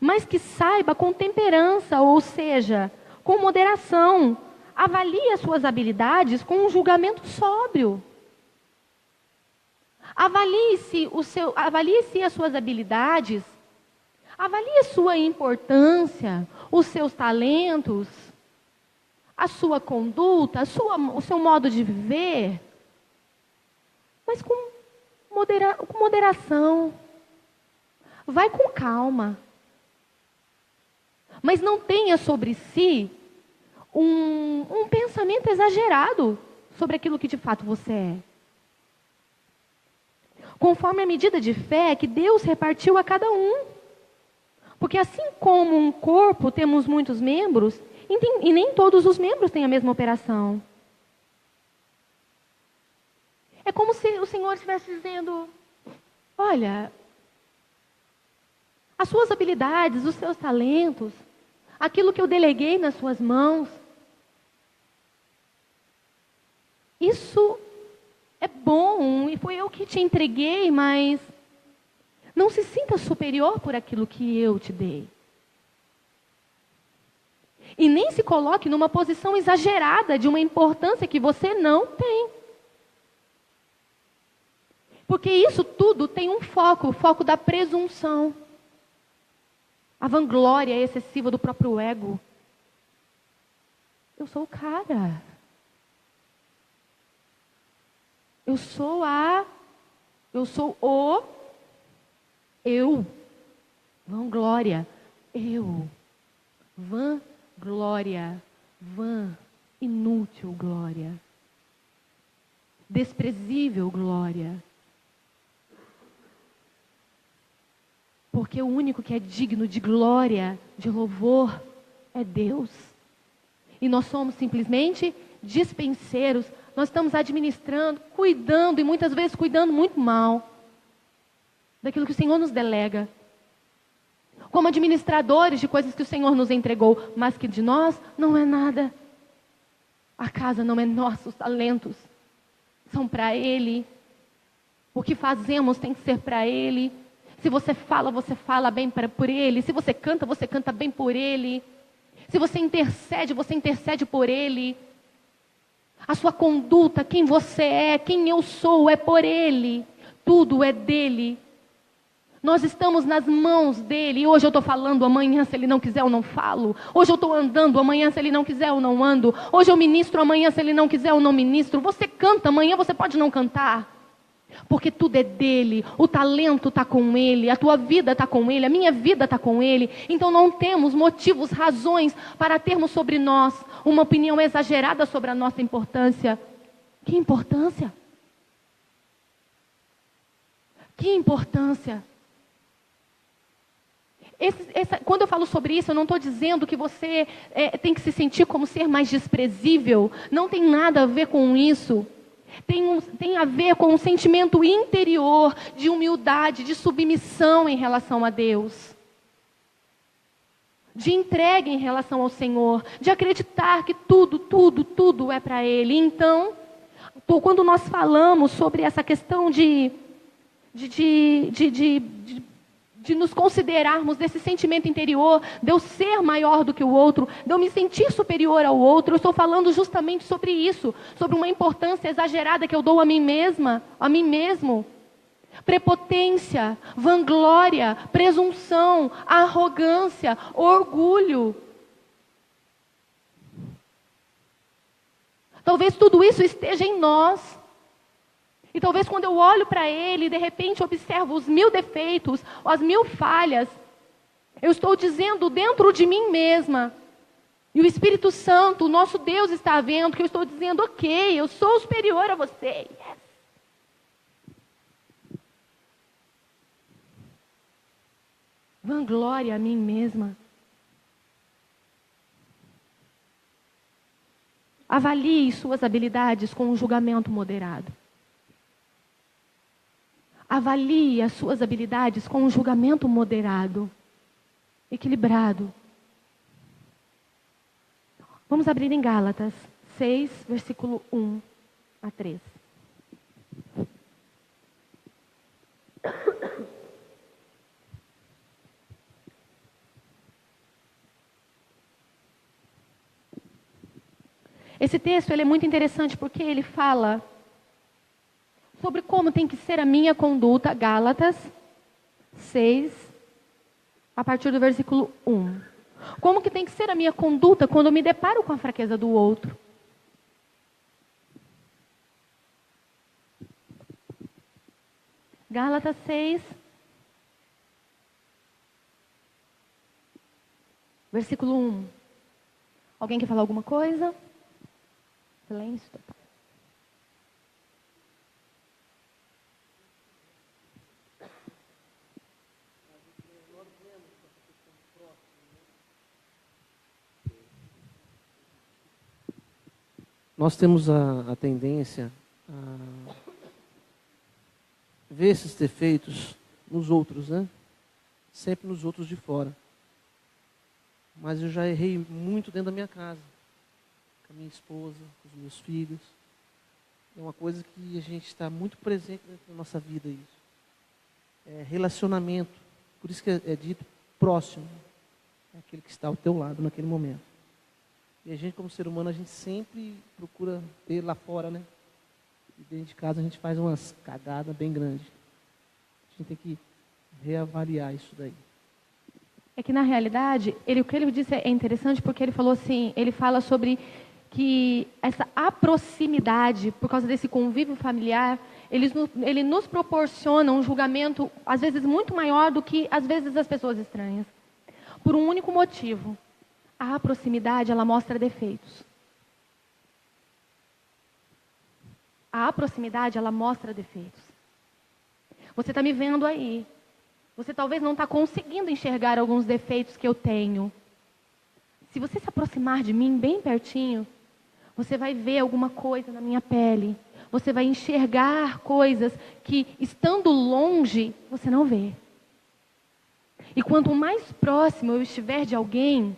Mas que saiba com temperança, ou seja, com moderação. Avalie as suas habilidades com um julgamento sóbrio. Avalie-se as suas habilidades. Avalie a sua importância, os seus talentos, a sua conduta, o seu modo de viver. Mas com moderação. Vai com calma. Mas não tenha sobre si um pensamento exagerado sobre aquilo que de fato você é. Conforme a medida de fé que Deus repartiu a cada um. Porque assim como um corpo temos muitos membros, e nem todos os membros têm a mesma operação. É como se o Senhor estivesse dizendo, olha, as suas habilidades, os seus talentos, aquilo que eu deleguei nas suas mãos, Isso é bom e foi eu que te entreguei, mas não se sinta superior por aquilo que eu te dei. E nem se coloque numa posição exagerada de uma importância que você não tem. Porque isso tudo tem um foco, o foco da presunção. A vanglória excessiva do próprio ego. Eu sou o cara. Eu sou o eu. Vanglória. Eu. Vanglória. Inútil glória. Desprezível glória. Porque o único que é digno de glória, de louvor, é Deus. E nós somos simplesmente dispenseiros. Nós estamos administrando, cuidando, e muitas vezes cuidando muito mal daquilo que o Senhor nos delega. Como administradores de coisas que o Senhor nos entregou, mas que de nós não é nada. A casa não é nossa, os talentos são para Ele. O que fazemos tem que ser para Ele. Se você fala bem por Ele. Se você canta bem por Ele. Se você intercede por Ele. A sua conduta, quem você é, quem eu sou, é por Ele. Tudo é dEle. Nós estamos nas mãos dEle. Hoje eu estou falando, amanhã se Ele não quiser eu não falo. Hoje eu estou andando, amanhã se Ele não quiser eu não ando. Hoje eu ministro, amanhã se Ele não quiser eu não ministro. Você canta, amanhã você pode não cantar. Porque tudo é dEle. O talento está com Ele. A tua vida está com Ele. A minha vida está com Ele. Então não temos motivos, razões para termos sobre nós uma opinião exagerada sobre a nossa importância. Que importância? Que importância? Quando eu falo sobre isso, eu não estou dizendo que você tem que se sentir como ser mais desprezível. Não tem nada a ver com isso. Tem a ver com um sentimento interior de humildade, de submissão em relação a Deus. De entrega em relação ao Senhor. De acreditar que tudo é para Ele. Então, quando nós falamos sobre essa questão de nos considerarmos desse sentimento interior, de eu ser maior do que o outro, de eu me sentir superior ao outro, eu estou falando justamente sobre isso, sobre uma importância exagerada que eu dou a mim mesma, a mim mesmo. Prepotência, vanglória, presunção, arrogância, orgulho. Talvez tudo isso esteja em nós. E talvez quando eu olho para Ele, de repente observo os 1000 defeitos, as 1000 falhas, eu estou dizendo dentro de mim mesma, e o Espírito Santo, o nosso Deus está vendo, que eu estou dizendo, ok, eu sou superior a você. Yes. Vanglória a mim mesma. Avalie suas habilidades com um julgamento moderado. Avalie as suas habilidades com um julgamento moderado, equilibrado. Vamos abrir em Gálatas 6, versículo 1 a 3. Esse texto ele é muito interessante porque ele fala sobre como tem que ser a minha conduta, Gálatas 6, a partir do versículo 1. Como que tem que ser a minha conduta quando eu me deparo com a fraqueza do outro? Gálatas 6, versículo 1. Alguém quer falar alguma coisa? Silêncio total. Nós temos a tendência a ver esses defeitos nos outros, né? Sempre nos outros de fora. Mas eu já errei muito dentro da minha casa. Com a minha esposa, com os meus filhos. É uma coisa que a gente está muito presente na nossa vida, isso. É relacionamento. Por isso que é dito próximo. É aquele que está ao teu lado naquele momento. E a gente, como ser humano, a gente sempre procura ter lá fora, né? E dentro de casa a gente faz umas cagadas bem grandes. A gente tem que reavaliar isso daí. É que, na realidade, o que ele disse é interessante porque ele falou assim, ele fala sobre que essa proximidade, por causa desse convívio familiar, ele nos proporciona um julgamento, às vezes, muito maior do que, às vezes, as pessoas estranhas. Por um único motivo. A proximidade, ela mostra defeitos. A proximidade, ela mostra defeitos. Você está me vendo aí. Você talvez não está conseguindo enxergar alguns defeitos que eu tenho. Se você se aproximar de mim bem pertinho, você vai ver alguma coisa na minha pele. Você vai enxergar coisas que, estando longe, você não vê. E quanto mais próximo eu estiver de alguém,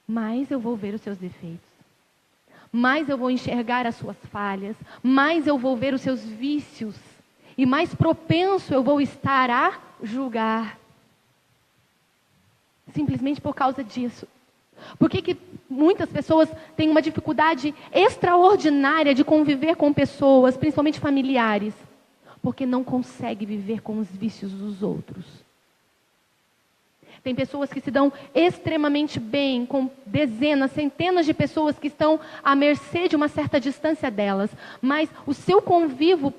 mais eu vou ver os seus defeitos. Mais eu vou enxergar as suas falhas. Mais eu vou ver os seus vícios. E mais propenso eu vou estar a julgar. Simplesmente por causa disso. Por que muitas pessoas têm uma dificuldade extraordinária de conviver com pessoas, principalmente familiares? Porque não conseguem viver com os vícios dos outros. Tem pessoas que se dão extremamente bem com dezenas, centenas de pessoas que estão à mercê de uma certa distância delas. Mas o seu convívio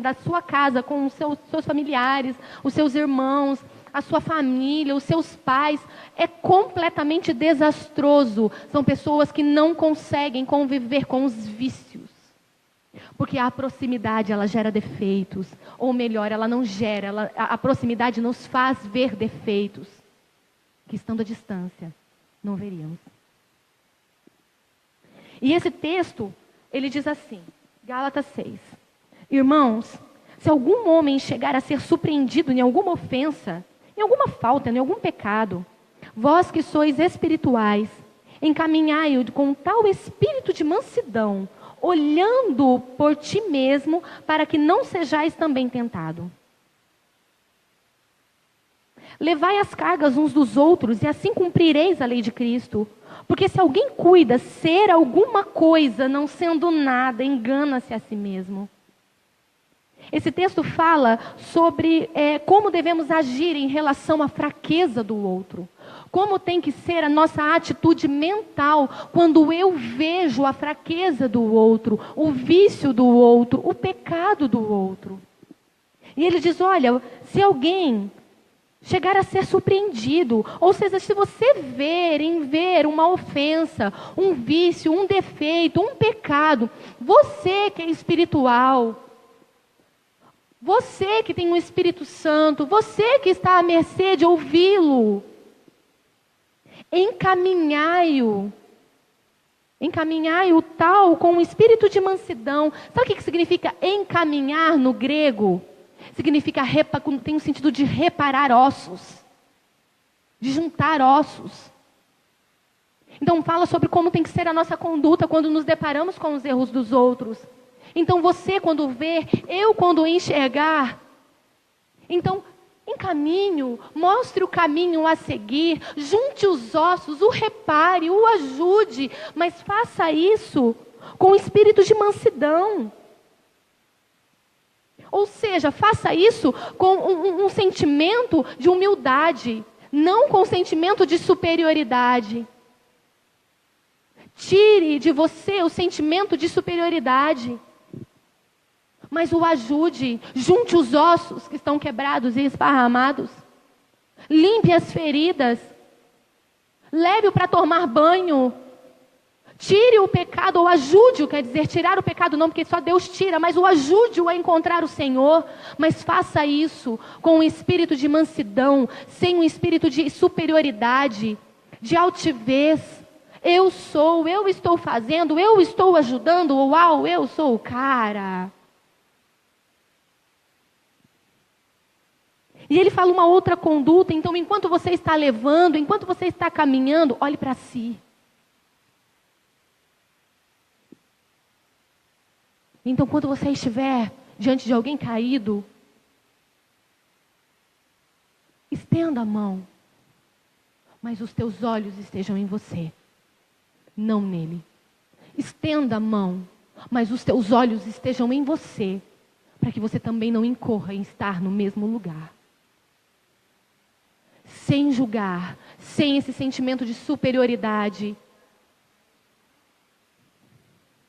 da sua casa com os seus familiares, os seus irmãos, a sua família, os seus pais, é completamente desastroso. São pessoas que não conseguem conviver com os vícios. Porque a proximidade, ela gera defeitos. Ou melhor, ela não gera. A proximidade nos faz ver defeitos. Que estando à distância, não veríamos. E esse texto, ele diz assim, Gálatas 6. Irmãos, se algum homem chegar a ser surpreendido em alguma ofensa, em alguma falta, em algum pecado, vós que sois espirituais, encaminhai-o com tal espírito de mansidão, olhando por ti mesmo, para que não sejais também tentado. Levai as cargas uns dos outros, e assim cumprireis a lei de Cristo. Porque se alguém cuida ser alguma coisa, não sendo nada, engana-se a si mesmo. Esse texto fala sobre como devemos agir em relação à fraqueza do outro. Como tem que ser a nossa atitude mental quando eu vejo a fraqueza do outro, o vício do outro, o pecado do outro. E ele diz, olha, se alguém chegar a ser surpreendido, ou seja, se você ver uma ofensa, um vício, um defeito, um pecado, você que é espiritual, você que tem um Espírito Santo, você que está à mercê de ouvi-lo, encaminhai-o tal com um espírito de mansidão. Sabe o que significa encaminhar no grego? Significa, tem um sentido de reparar ossos, de juntar ossos. Então fala sobre como tem que ser a nossa conduta quando nos deparamos com os erros dos outros. Então você quando ver, eu quando enxergar, então encaminho, mostre o caminho a seguir, junte os ossos, o repare, o ajude, mas faça isso com espírito de mansidão. Ou seja, faça isso com um sentimento de humildade, não com sentimento de superioridade. Tire de você o sentimento de superioridade. Mas o ajude, junte os ossos que estão quebrados e esparramados. Limpe as feridas. Leve-o para tomar banho. Tire o pecado, ou ajude-o, quer dizer, tirar o pecado não, porque só Deus tira, mas o ajude-o a encontrar o Senhor. Mas faça isso com um espírito de mansidão, sem um espírito de superioridade, de altivez. Eu estou fazendo, eu estou ajudando, uau, eu sou o cara. E ele fala uma outra conduta, então enquanto você está levando, enquanto você está caminhando, olhe para si. Então, quando você estiver diante de alguém caído, estenda a mão, mas os teus olhos estejam em você, não nele. Estenda a mão, mas os teus olhos estejam em você, para que você também não incorra em estar no mesmo lugar. Sem julgar, sem esse sentimento de superioridade.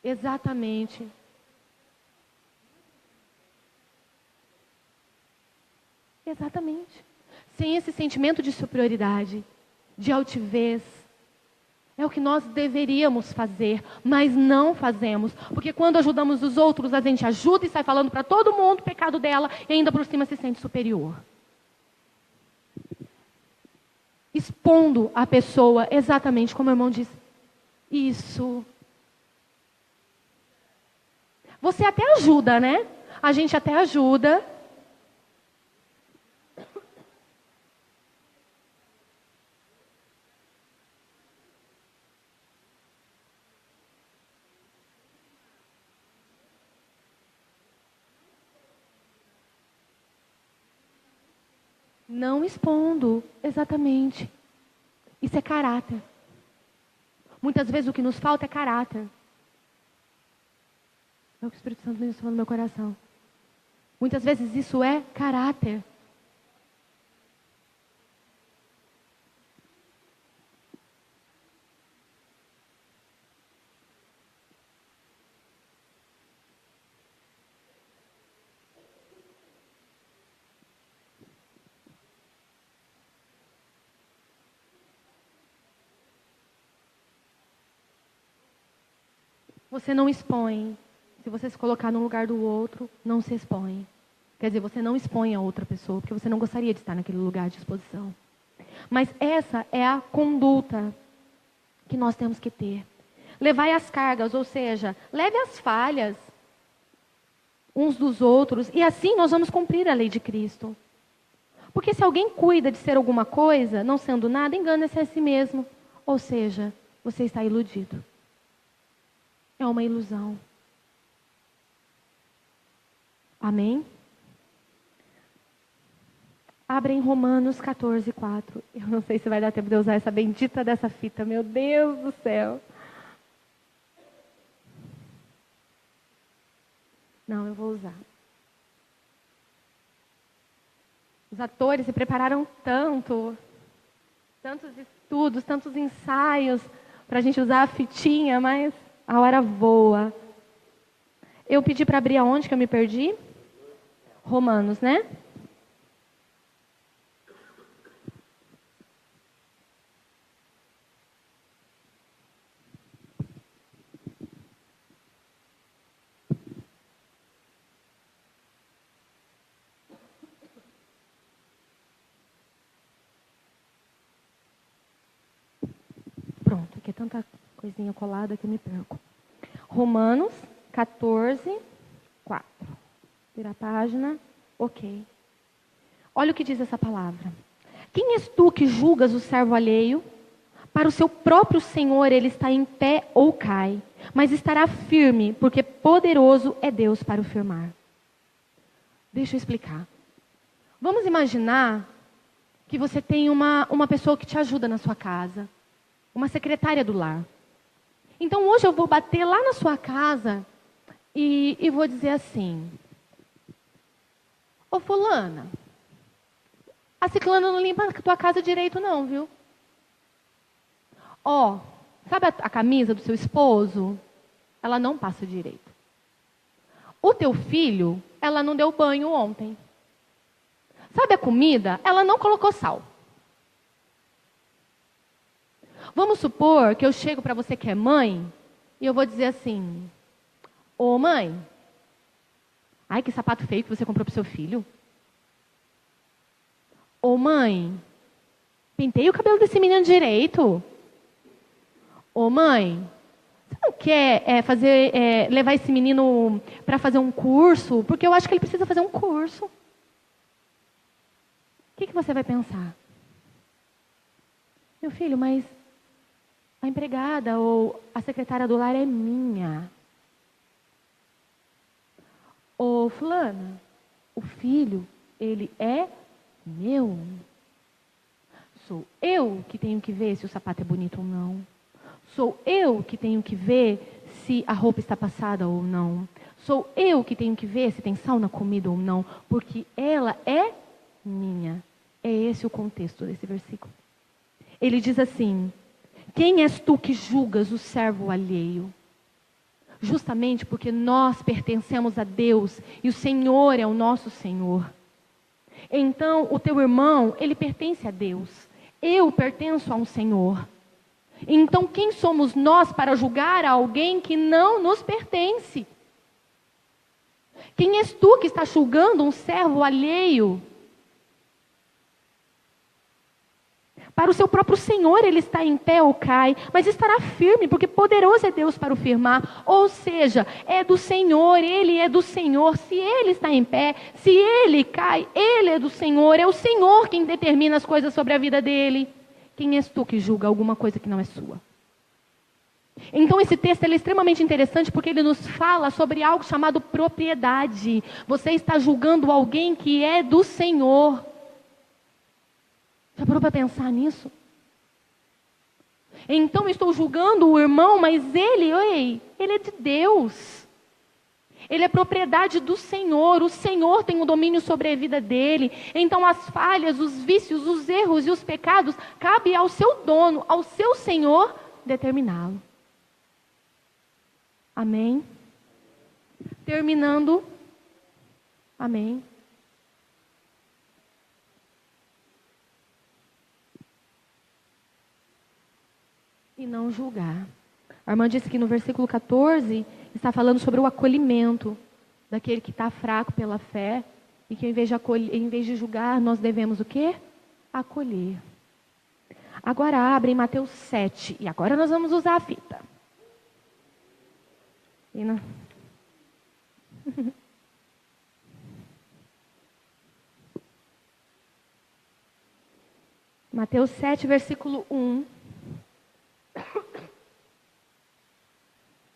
Exatamente. Exatamente. Sem esse sentimento de superioridade, de altivez. É o que nós deveríamos fazer, mas não fazemos. Porque quando ajudamos os outros, a gente ajuda e sai falando para todo mundo o pecado dela e ainda por cima se sente superior. Expondo a pessoa, exatamente como o irmão disse. Isso. Você até ajuda, né? A gente até ajuda. Não expondo, exatamente. Isso é caráter. Muitas vezes o que nos falta é caráter. É o que o Espírito Santo ministrou no meu coração. Muitas vezes isso é caráter. Você não expõe. Se você se colocar no lugar do outro, não se expõe. Quer dizer, você não expõe a outra pessoa, porque você não gostaria de estar naquele lugar de exposição. Mas essa é a conduta que nós temos que ter. Levai as cargas, ou seja, leve as falhas uns dos outros, e assim nós vamos cumprir a lei de Cristo. Porque se alguém cuida de ser alguma coisa, não sendo nada, engana-se a si mesmo. Ou seja, você está iludido. É uma ilusão. Amém? Abra em Romanos 14, 4. Eu não sei se vai dar tempo de eu usar essa bendita dessa fita. Meu Deus do céu. Não, eu vou usar. Os atores se prepararam tanto. Tantos estudos, tantos ensaios para a gente usar a fitinha, mas a hora voa. Eu pedi para abrir aonde que eu me perdi? Romanos, né? Pronto, aqui é tanta coisinha colada que eu me perco. Romanos 14, 4. Vira a página. Ok. Olha o que diz essa palavra. Quem és tu que julgas o servo alheio? Para o seu próprio Senhor ele está em pé ou cai, mas estará firme, porque poderoso é Deus para o firmar. Deixa eu explicar. Vamos imaginar que você tem uma pessoa que te ajuda na sua casa, uma secretária do lar. Então hoje eu vou bater lá na sua casa e vou dizer assim: ô fulana, a ciclana não limpa a tua casa direito não, viu? Ó, sabe a camisa do seu esposo? Ela não passa direito. O teu filho, ela não deu banho ontem. Sabe a comida? Ela não colocou sal. Vamos supor que eu chego para você que é mãe e eu vou dizer assim: ô mãe, ai que sapato feio que você comprou para o seu filho. Ô mãe, pentei o cabelo desse menino direito. Ô mãe, você não quer levar esse menino para fazer um curso? Porque eu acho que ele precisa fazer um curso. O que você vai pensar? Meu filho, mas a empregada ou a secretária do lar é minha. Ô fulana, o filho, ele é meu. Sou eu que tenho que ver se o sapato é bonito ou não. Sou eu que tenho que ver se a roupa está passada ou não. Sou eu que tenho que ver se tem sal na comida ou não, porque ela é minha. É esse o contexto desse versículo. Ele diz assim: quem és tu que julgas o servo alheio? Justamente porque nós pertencemos a Deus e o Senhor é o nosso Senhor. Então, o teu irmão, ele pertence a Deus. Eu pertenço a um Senhor. Então, quem somos nós para julgar alguém que não nos pertence? Quem és tu que está julgando um servo alheio? Para o seu próprio Senhor ele está em pé ou cai, mas estará firme, porque poderoso é Deus para o firmar. Ou seja, é do Senhor, ele é do Senhor. Se ele está em pé, se ele cai, ele é do Senhor. É o Senhor quem determina as coisas sobre a vida dele. Quem és tu que julga alguma coisa que não é sua? Então esse texto ele é extremamente interessante porque ele nos fala sobre algo chamado propriedade. Você está julgando alguém que é do Senhor. Já parou para pensar nisso? Então eu estou julgando o irmão, mas ele é de Deus. Ele é propriedade do Senhor. O Senhor tem o domínio sobre a vida dele. Então as falhas, os vícios, os erros e os pecados, cabe ao seu dono, ao seu Senhor, determiná-lo. Amém? Terminando. Amém. E não julgar. A irmã disse que no versículo 14 está falando sobre o acolhimento daquele que está fraco pela fé e que em vez de julgar, nós devemos o quê? Acolher. Agora abre em Mateus 7. E agora nós vamos usar a fita. E não... Mateus 7, versículo 1.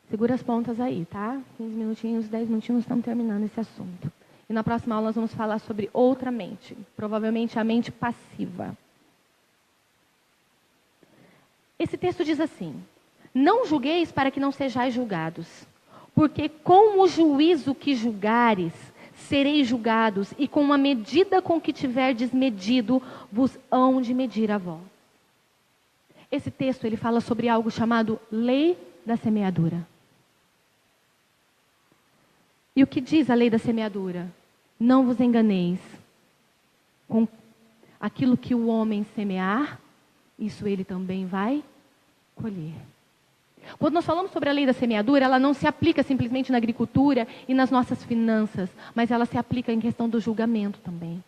Segura as pontas aí, tá? 15 minutinhos, 10 minutinhos, estamos terminando esse assunto. E na próxima aula nós vamos falar sobre outra mente. Provavelmente a mente passiva. Esse texto diz assim: não julgueis para que não sejais julgados. Porque com o juízo que julgares, sereis julgados. E com a medida com que tiverdes medido, vos hão de medir a vós. Esse texto ele fala sobre algo chamado lei da semeadura. E o que diz a lei da semeadura? Não vos enganeis. Com aquilo que o homem semear, isso ele também vai colher. Quando nós falamos sobre a lei da semeadura, ela não se aplica simplesmente na agricultura e nas nossas finanças, mas ela se aplica em questão do julgamento também.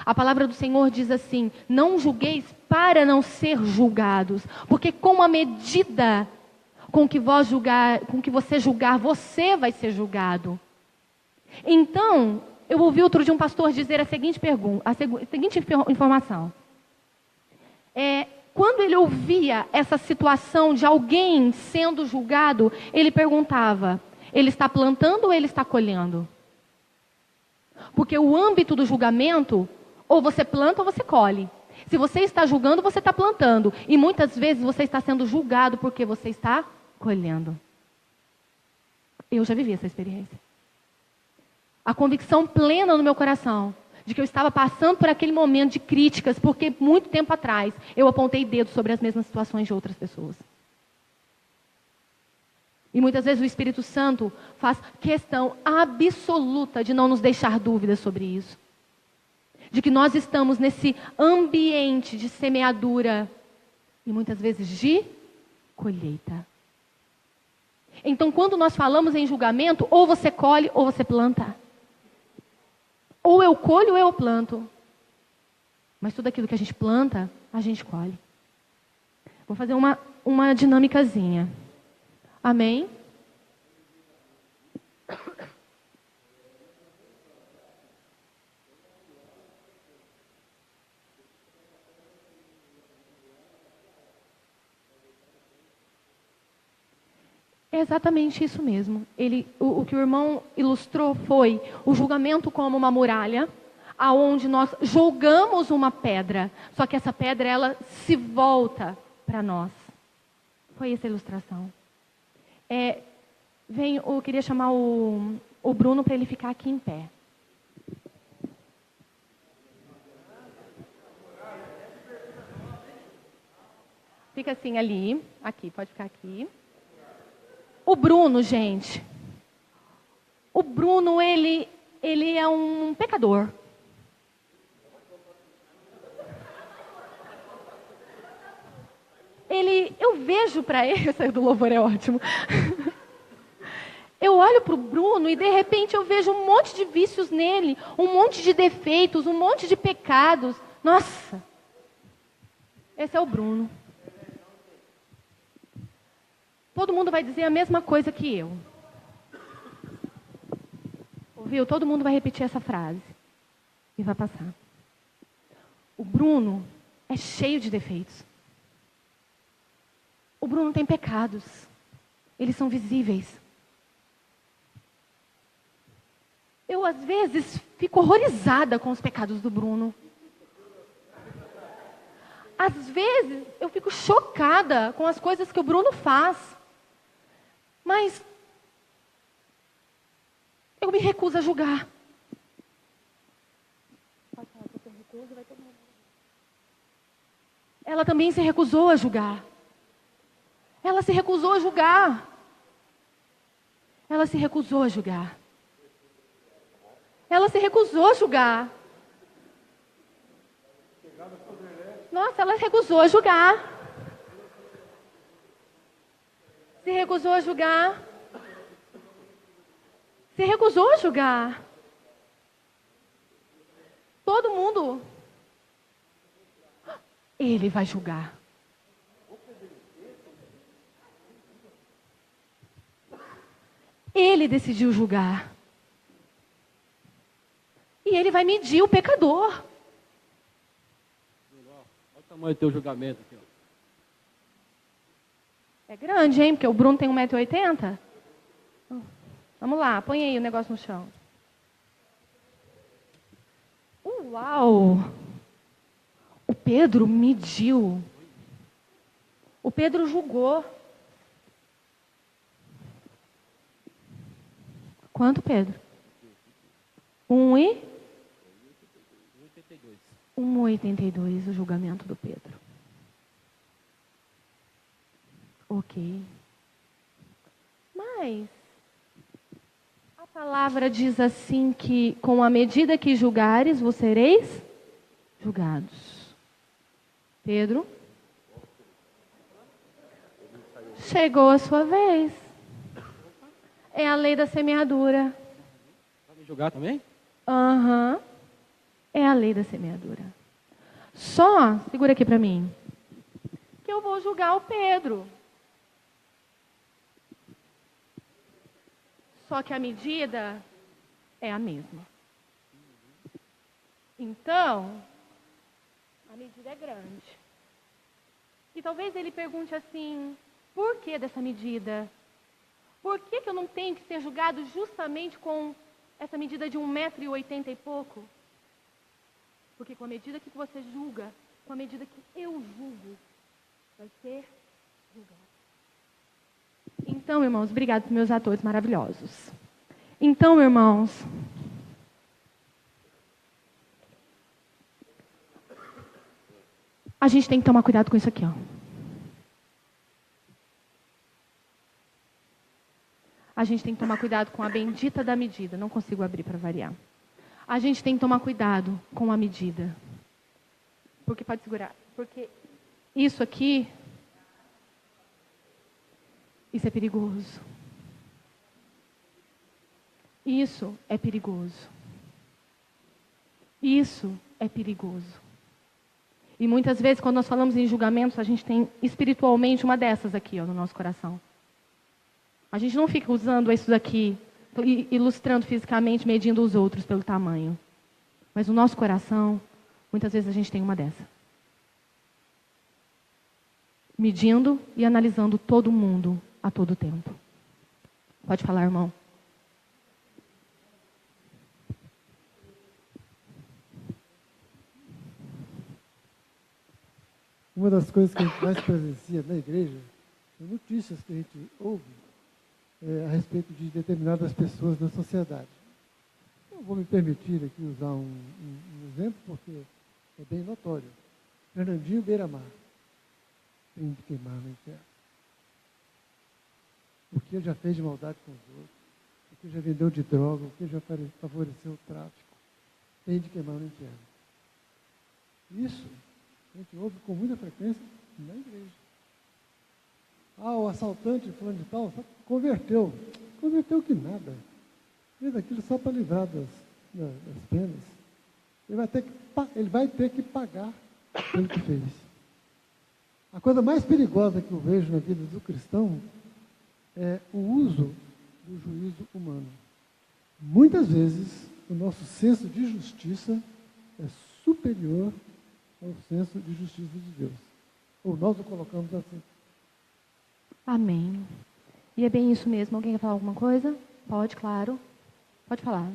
A palavra do Senhor diz assim: não julgueis para não ser julgados, porque com a medida com que você julgar, você vai ser julgado. Então, eu ouvi outro dia um pastor dizer a seguinte informação. Quando ele ouvia essa situação de alguém sendo julgado, ele perguntava: ele está plantando ou ele está colhendo? Porque o âmbito do julgamento, ou você planta ou você colhe. Se você está julgando, você está plantando. E muitas vezes você está sendo julgado porque você está colhendo. Eu já vivi essa experiência. A convicção plena no meu coração de que eu estava passando por aquele momento de críticas, porque muito tempo atrás eu apontei dedos sobre as mesmas situações de outras pessoas. E muitas vezes o Espírito Santo faz questão absoluta de não nos deixar dúvidas sobre isso. De que nós estamos nesse ambiente de semeadura e muitas vezes de colheita. Então, quando nós falamos em julgamento, ou você colhe ou você planta. Ou eu colho ou eu planto. Mas tudo aquilo que a gente planta, a gente colhe. Vou fazer uma dinâmicazinha. Amém? É exatamente isso mesmo. O que o irmão ilustrou foi o julgamento como uma muralha, aonde nós julgamos uma pedra, só que essa pedra ela se volta para nós. Foi essa a ilustração. Eu queria chamar o Bruno para ele ficar aqui em pé. Fica assim ali, aqui, pode ficar aqui. O Bruno, gente, o Bruno, ele é um pecador. Eu vejo para ele, esse do louvor é ótimo. Eu olho para o Bruno e de repente eu vejo um monte de vícios nele, um monte de defeitos, um monte de pecados. Nossa, esse é o Bruno. Todo mundo vai dizer a mesma coisa que eu. Ouviu? Todo mundo vai repetir essa frase. E vai passar. O Bruno é cheio de defeitos. O Bruno tem pecados. Eles são visíveis. Eu, às vezes, fico horrorizada com os pecados do Bruno. Às vezes, eu fico chocada com as coisas que o Bruno faz. Mas eu me recuso a julgar. Ela também se recusou a julgar. Ela se recusou a julgar. Ela se recusou a julgar. Ela se recusou a julgar. Nossa, ela recusou a julgar. Se recusou a julgar. Se recusou a julgar. Todo mundo. Ele vai julgar. Ele decidiu julgar. E ele vai medir o pecador. Olha o tamanho do teu julgamento aqui, ó. É grande, hein? Porque o Bruno tem 1,80 m. Vamos lá, põe aí o negócio no chão. Uau! O Pedro mediu. O Pedro julgou. Quanto, Pedro? 1,82 o julgamento do Pedro. Ok. Mas a palavra diz assim que com a medida que julgares, vos sereis julgados. Pedro? Chegou a sua vez. É a lei da semeadura. Vai me julgar também? Aham. É a lei da semeadura. Só, segura aqui para mim, que eu vou julgar o Pedro. Só que a medida é a mesma. Então, a medida é grande. E talvez ele pergunte assim, por que dessa medida? Por que eu não tenho que ser julgado justamente com essa medida de 1,80 m e pouco? Porque com a medida que você julga, com a medida que eu julgo, vai ser julgado. Então, irmãos, obrigado por meus atores maravilhosos. Então, irmãos, a gente tem que tomar cuidado com isso aqui, ó. A gente tem que tomar cuidado com a bendita da medida. Não consigo abrir para variar. A gente tem que tomar cuidado com a medida. Porque pode segurar. Porque isso aqui, isso é perigoso. Isso é perigoso. Isso é perigoso. E muitas vezes, quando nós falamos em julgamentos, a gente tem espiritualmente uma dessas aqui, ó, no nosso coração. A gente não fica usando isso daqui, ilustrando fisicamente, medindo os outros pelo tamanho. Mas no nosso coração, muitas vezes a gente tem uma dessa. Medindo e analisando todo mundo a todo tempo. Pode falar, irmão. Uma das coisas que a gente mais presencia na igreja são notícias que a gente ouve a respeito de determinadas pessoas da sociedade. Eu vou me permitir aqui usar um exemplo, porque é bem notório. Fernandinho Beiramar, tem de queimar no inferno. O que ele já fez de maldade com os outros, o que já vendeu de droga, o que já favoreceu o tráfico, tem de queimar no inferno. Isso a gente ouve com muita frequência na igreja. O assaltante fulano de tal converteu. Converteu que nada. Fez aquilo só para livrar das penas. Ele vai ter que pagar pelo que fez. A coisa mais perigosa que eu vejo na vida do cristão é o uso do juízo humano. Muitas vezes, o nosso senso de justiça é superior ao senso de justiça de Deus. Ou nós o colocamos assim. Amém. E é bem isso mesmo. Alguém quer falar alguma coisa? Pode, claro. Pode falar.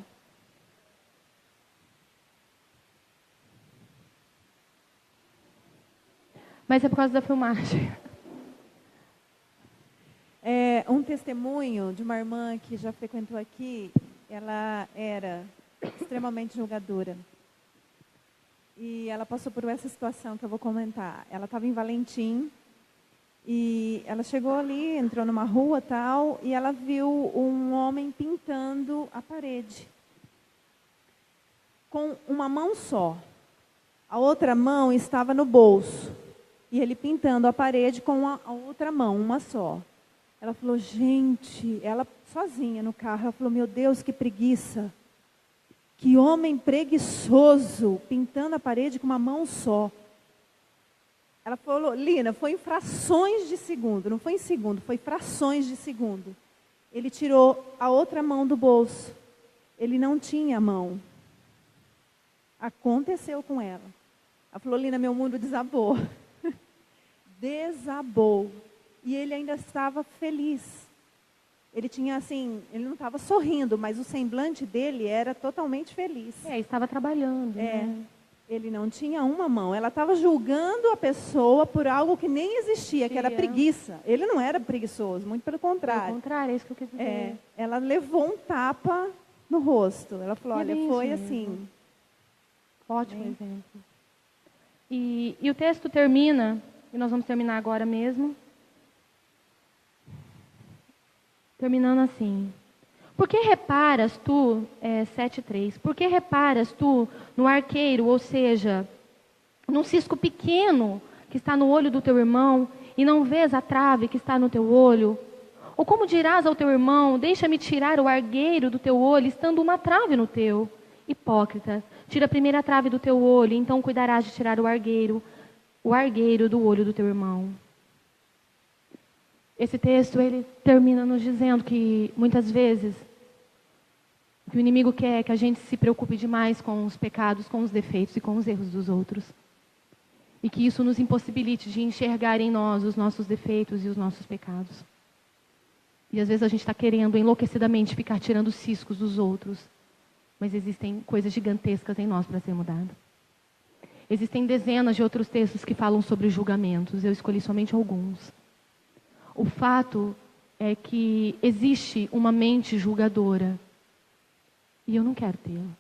Mas é por causa da filmagem. É um testemunho de uma irmã que já frequentou aqui. Ela era extremamente julgadora. E ela passou por essa situação que eu vou comentar. Ela estava em Valentim. E ela chegou ali, entrou numa rua tal, e ela viu um homem pintando a parede. Com uma mão só. A outra mão estava no bolso. E ele pintando a parede com a outra mão, uma só. Ela falou, gente, ela sozinha no carro, ela falou, meu Deus, que preguiça. Que homem preguiçoso, pintando a parede com uma mão só. Ela falou, Lina, foi em frações de segundo, não foi em segundo, foi frações de segundo. Ele tirou a outra mão do bolso. Ele não tinha mão. Aconteceu com ela. Ela falou, Lina, meu mundo desabou. Desabou. E ele ainda estava feliz. Ele tinha assim, ele não estava sorrindo, mas o semblante dele era totalmente feliz. Estava trabalhando. Né? Ele não tinha uma mão. Ela estava julgando a pessoa por algo que nem existia, que era preguiça. Ele não era preguiçoso, muito pelo contrário. Pelo contrário, é isso que eu quis dizer. Ela levou um tapa no rosto. Ela falou, olha, foi assim. Ótimo exemplo. E o texto termina, e nós vamos terminar agora mesmo. Terminando assim. Por que reparas tu, 7:3, por que reparas tu no arqueiro, ou seja, num cisco pequeno que está no olho do teu irmão, e não vês a trave que está no teu olho? Ou como dirás ao teu irmão, deixa-me tirar o argueiro do teu olho, estando uma trave no teu? Hipócrita, tira a primeira trave do teu olho, então cuidarás de tirar o argueiro do olho do teu irmão. Esse texto, ele termina nos dizendo que, muitas vezes, o que o inimigo quer é que a gente se preocupe demais com os pecados, com os defeitos e com os erros dos outros. E que isso nos impossibilite de enxergar em nós os nossos defeitos e os nossos pecados. E às vezes a gente está querendo enlouquecidamente ficar tirando os ciscos dos outros. Mas existem coisas gigantescas em nós para ser mudado. Existem dezenas de outros textos que falam sobre julgamentos. Eu escolhi somente alguns. O fato é que existe uma mente julgadora. E eu não quero tê-la.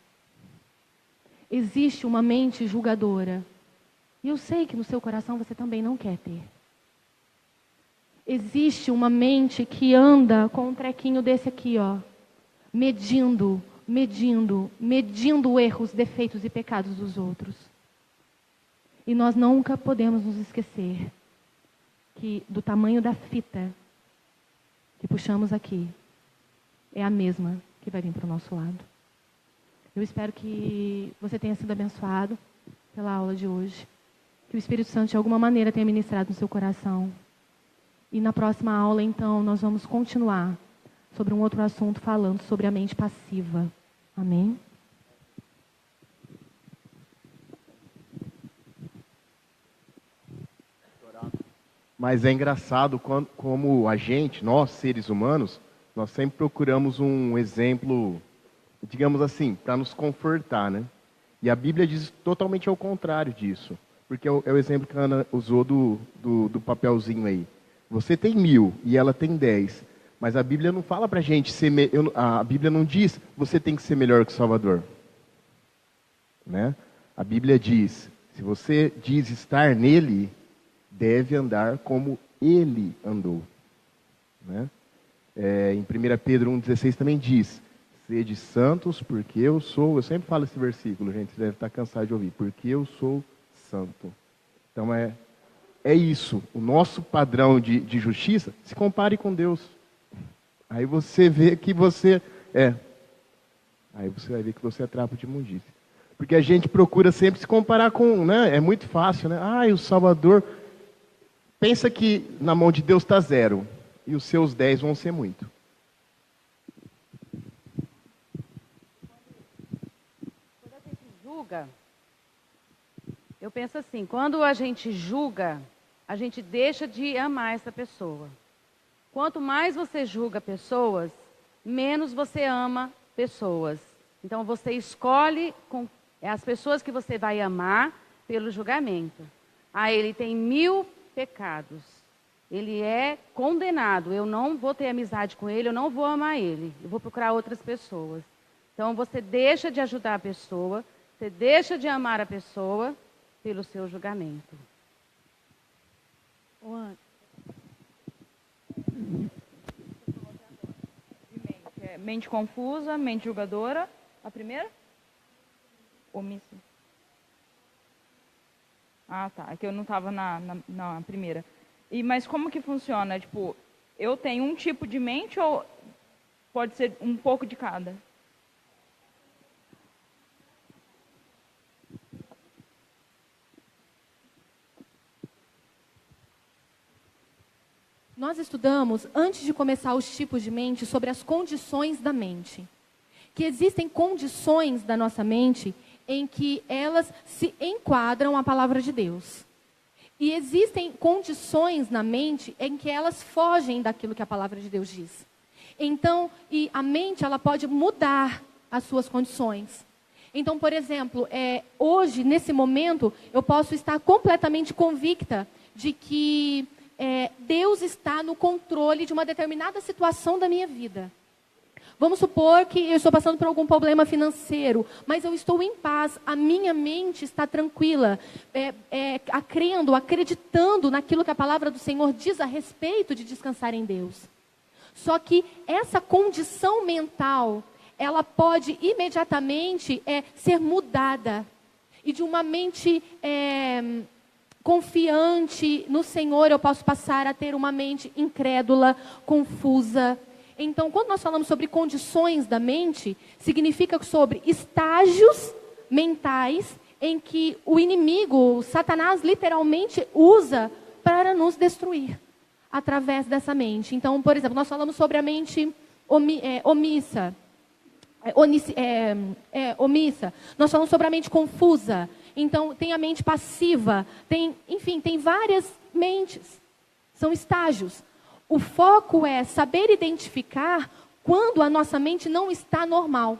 Existe uma mente julgadora. E eu sei que no seu coração você também não quer ter. Existe uma mente que anda com um trequinho desse aqui, ó. Medindo erros, defeitos e pecados dos outros. E nós nunca podemos nos esquecer que do tamanho da fita que puxamos aqui é a mesma que vai vir para o nosso lado. Eu espero que você tenha sido abençoado pela aula de hoje. Que o Espírito Santo de alguma maneira tenha ministrado no seu coração. E na próxima aula, então, nós vamos continuar sobre um outro assunto, falando sobre a mente passiva. Amém? Mas é engraçado como a gente, nós seres humanos, nós sempre procuramos um exemplo, digamos assim, para nos confortar, né? E a Bíblia diz totalmente ao contrário disso. Porque é o exemplo que a Ana usou do papelzinho aí. Você tem 1000 e ela tem 10. Mas a Bíblia não fala pra gente ser... A Bíblia não diz você tem que ser melhor que o Salvador. Né? A Bíblia diz, se você diz estar nele, deve andar como ele andou. Né? Em 1 Pedro 1,16 também diz, sede santos porque eu sempre falo esse versículo, gente, você deve estar cansado de ouvir, porque eu sou santo. Então é isso, o nosso padrão de justiça, se compare com Deus. Aí você vê que você aí você vai ver que você é trapo de imundícia. Porque a gente procura sempre se comparar com, né? É muito fácil, né? O Salvador, pensa que na mão de Deus está 0, e os seus 10 vão ser muito. Quando a gente julga, eu penso assim, quando a gente julga, a gente deixa de amar essa pessoa. Quanto mais você julga pessoas, menos você ama pessoas. Então você escolhe as pessoas que você vai amar pelo julgamento. Ele tem 1000 pecados. Ele é condenado. Eu não vou ter amizade com ele, eu não vou amar ele. Eu vou procurar outras pessoas. Então você deixa de ajudar a pessoa, você deixa de amar a pessoa pelo seu julgamento. Mente confusa, mente julgadora. A primeira? Omissa. Tá. É que eu não estava na primeira. Mas como que funciona? Tipo, eu tenho um tipo de mente ou pode ser um pouco de cada? Nós estudamos, antes de começar os tipos de mente, sobre as condições da mente. Que existem condições da nossa mente em que elas se enquadram à palavra de Deus. E existem condições na mente em que elas fogem daquilo que a palavra de Deus diz. Então, a mente ela pode mudar as suas condições. Então, por exemplo, hoje, nesse momento, eu posso estar completamente convicta de que Deus está no controle de uma determinada situação da minha vida. Vamos supor que eu estou passando por algum problema financeiro, mas eu estou em paz, a minha mente está tranquila, acreditando naquilo que a palavra do Senhor diz a respeito de descansar em Deus. Só que essa condição mental, ela pode imediatamente ser mudada. E de uma mente confiante no Senhor, eu posso passar a ter uma mente incrédula, confusa. Então, quando nós falamos sobre condições da mente, significa sobre estágios mentais em que o inimigo, Satanás, literalmente usa para nos destruir através dessa mente. Então, por exemplo, nós falamos sobre a mente omissa. Nós falamos sobre a mente confusa. Então, tem a mente passiva. Tem várias mentes. São estágios. O foco é saber identificar quando a nossa mente não está normal.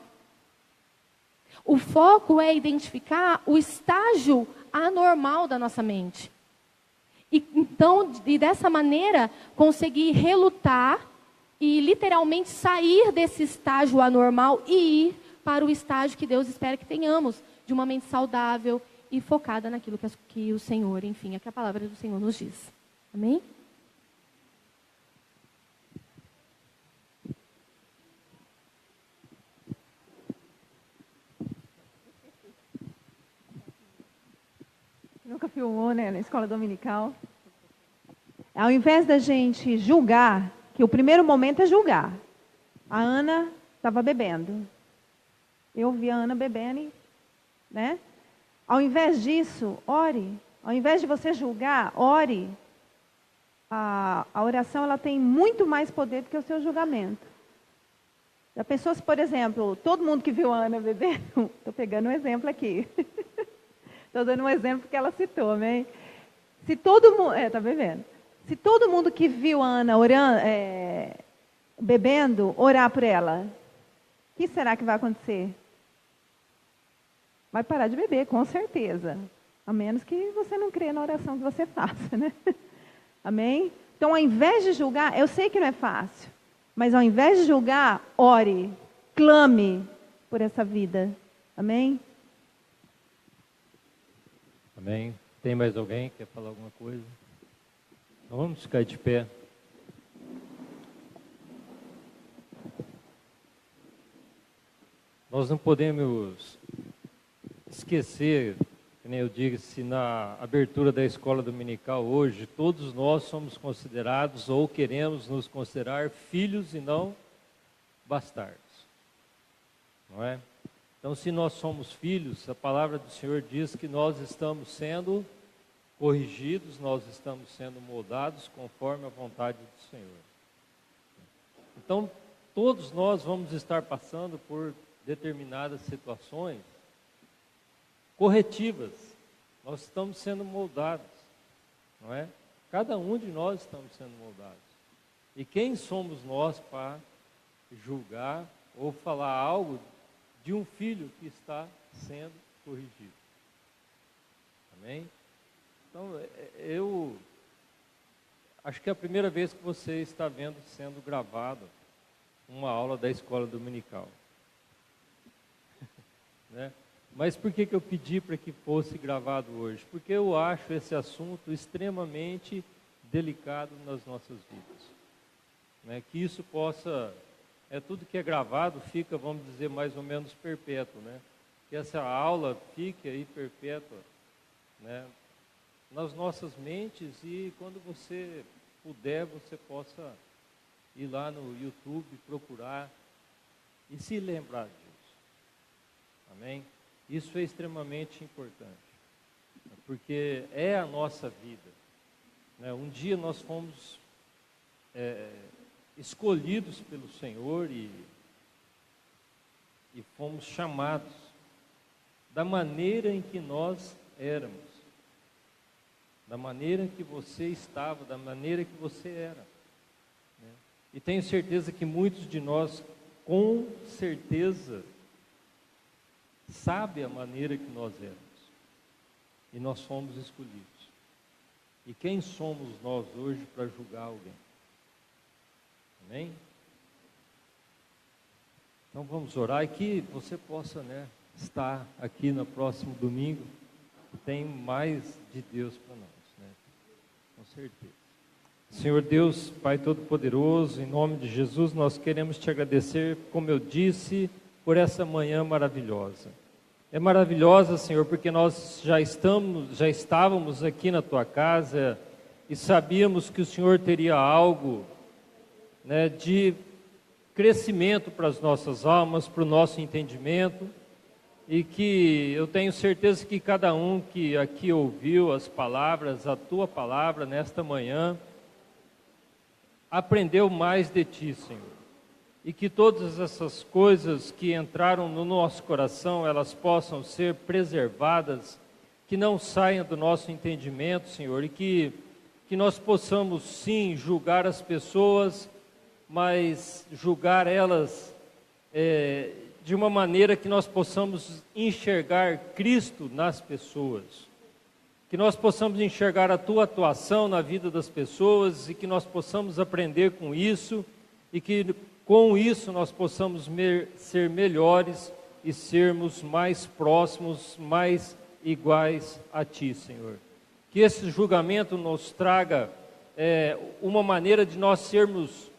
O foco é identificar o estágio anormal da nossa mente. E dessa maneira, conseguir relutar e literalmente sair desse estágio anormal e ir para o estágio que Deus espera que tenhamos, de uma mente saudável e focada naquilo que o Senhor, enfim, que a palavra do Senhor nos diz. Amém? Nunca filmou, né, na escola dominical. Ao invés da gente julgar, que o primeiro momento é julgar. A Ana estava bebendo. Eu vi a Ana bebendo, né? Ao invés disso, ore. Ao invés de você julgar, ore. A oração ela tem muito mais poder do que o seu julgamento. Já pensou se, por exemplo, todo mundo que viu a Ana bebendo, estou pegando um exemplo aqui. Estou dando um exemplo que ela citou, amém? Se todo mundo... tá bebendo. Se todo mundo que viu a Ana orando, bebendo, orar por ela, o que será que vai acontecer? Vai parar de beber, com certeza. A menos que você não crê na oração que você faça, né? Amém? Então, ao invés de julgar, eu sei que não é fácil, mas ao invés de julgar, ore, clame por essa vida. Amém? Amém. Tem mais alguém que quer falar alguma coisa? Então vamos ficar de pé. Nós não podemos esquecer, como eu disse na abertura da escola dominical hoje, todos nós somos considerados ou queremos nos considerar filhos e não bastardos. Não é? Então, se nós somos filhos, a palavra do Senhor diz que nós estamos sendo corrigidos, nós estamos sendo moldados conforme a vontade do Senhor. Então, todos nós vamos estar passando por determinadas situações corretivas. Nós estamos sendo moldados, não é? Cada um de nós estamos sendo moldados. E quem somos nós para julgar ou falar algo de um filho que está sendo corrigido? Amém? Então, eu acho que é a primeira vez que você está vendo sendo gravado uma aula da escola dominical. Né? Mas por que eu pedi para que fosse gravado hoje? Porque eu acho esse assunto extremamente delicado nas nossas vidas. Né? Que isso possa... tudo que é gravado fica, vamos dizer, mais ou menos perpétuo, né? Que essa aula fique aí perpétua, né? Nas nossas mentes, e quando você puder, você possa ir lá no YouTube, procurar e se lembrar disso. Amém? Isso é extremamente importante, porque é a nossa vida. Né? Um dia nós fomos escolhidos pelo Senhor e fomos chamados da maneira em que nós éramos, da maneira que você estava, da maneira que você era. Né? E tenho certeza que muitos de nós, com certeza, sabem a maneira que nós éramos. E nós fomos escolhidos. E quem somos nós hoje para julgar alguém? Amém? Então vamos orar e que você possa, né, estar aqui no próximo domingo. Tem mais de Deus para nós, né? Com certeza. Senhor Deus, Pai Todo-Poderoso, em nome de Jesus, nós queremos te agradecer, como eu disse, por essa manhã maravilhosa. É maravilhosa, Senhor, porque nós já estávamos aqui na tua casa e sabíamos que o Senhor teria algo, né, de crescimento para as nossas almas, para o nosso entendimento, e que eu tenho certeza que cada um que aqui ouviu as palavras, a tua palavra nesta manhã, aprendeu mais de ti, Senhor. E que todas essas coisas que entraram no nosso coração, elas possam ser preservadas, que não saiam do nosso entendimento, Senhor, e que nós possamos sim julgar as pessoas, mas julgar elas de uma maneira que nós possamos enxergar Cristo nas pessoas, que nós possamos enxergar a tua atuação na vida das pessoas e que nós possamos aprender com isso e que com isso nós possamos ser melhores e sermos mais próximos, mais iguais a ti, Senhor. Que esse julgamento nos traga uma maneira de nós sermos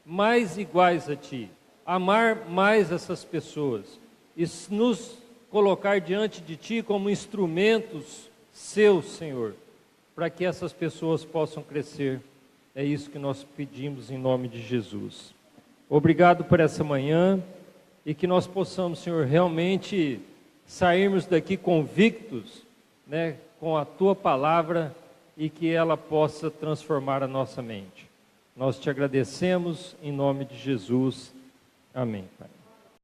mais iguais a ti, amar mais essas pessoas e nos colocar diante de ti como instrumentos seus, Senhor, para que essas pessoas possam crescer. É isso que nós pedimos em nome de Jesus. Obrigado por essa manhã e que nós possamos, Senhor, realmente sairmos daqui convictos, né, com a tua palavra e que ela possa transformar a nossa mente. Nós te agradecemos em nome de Jesus. Amém, Pai.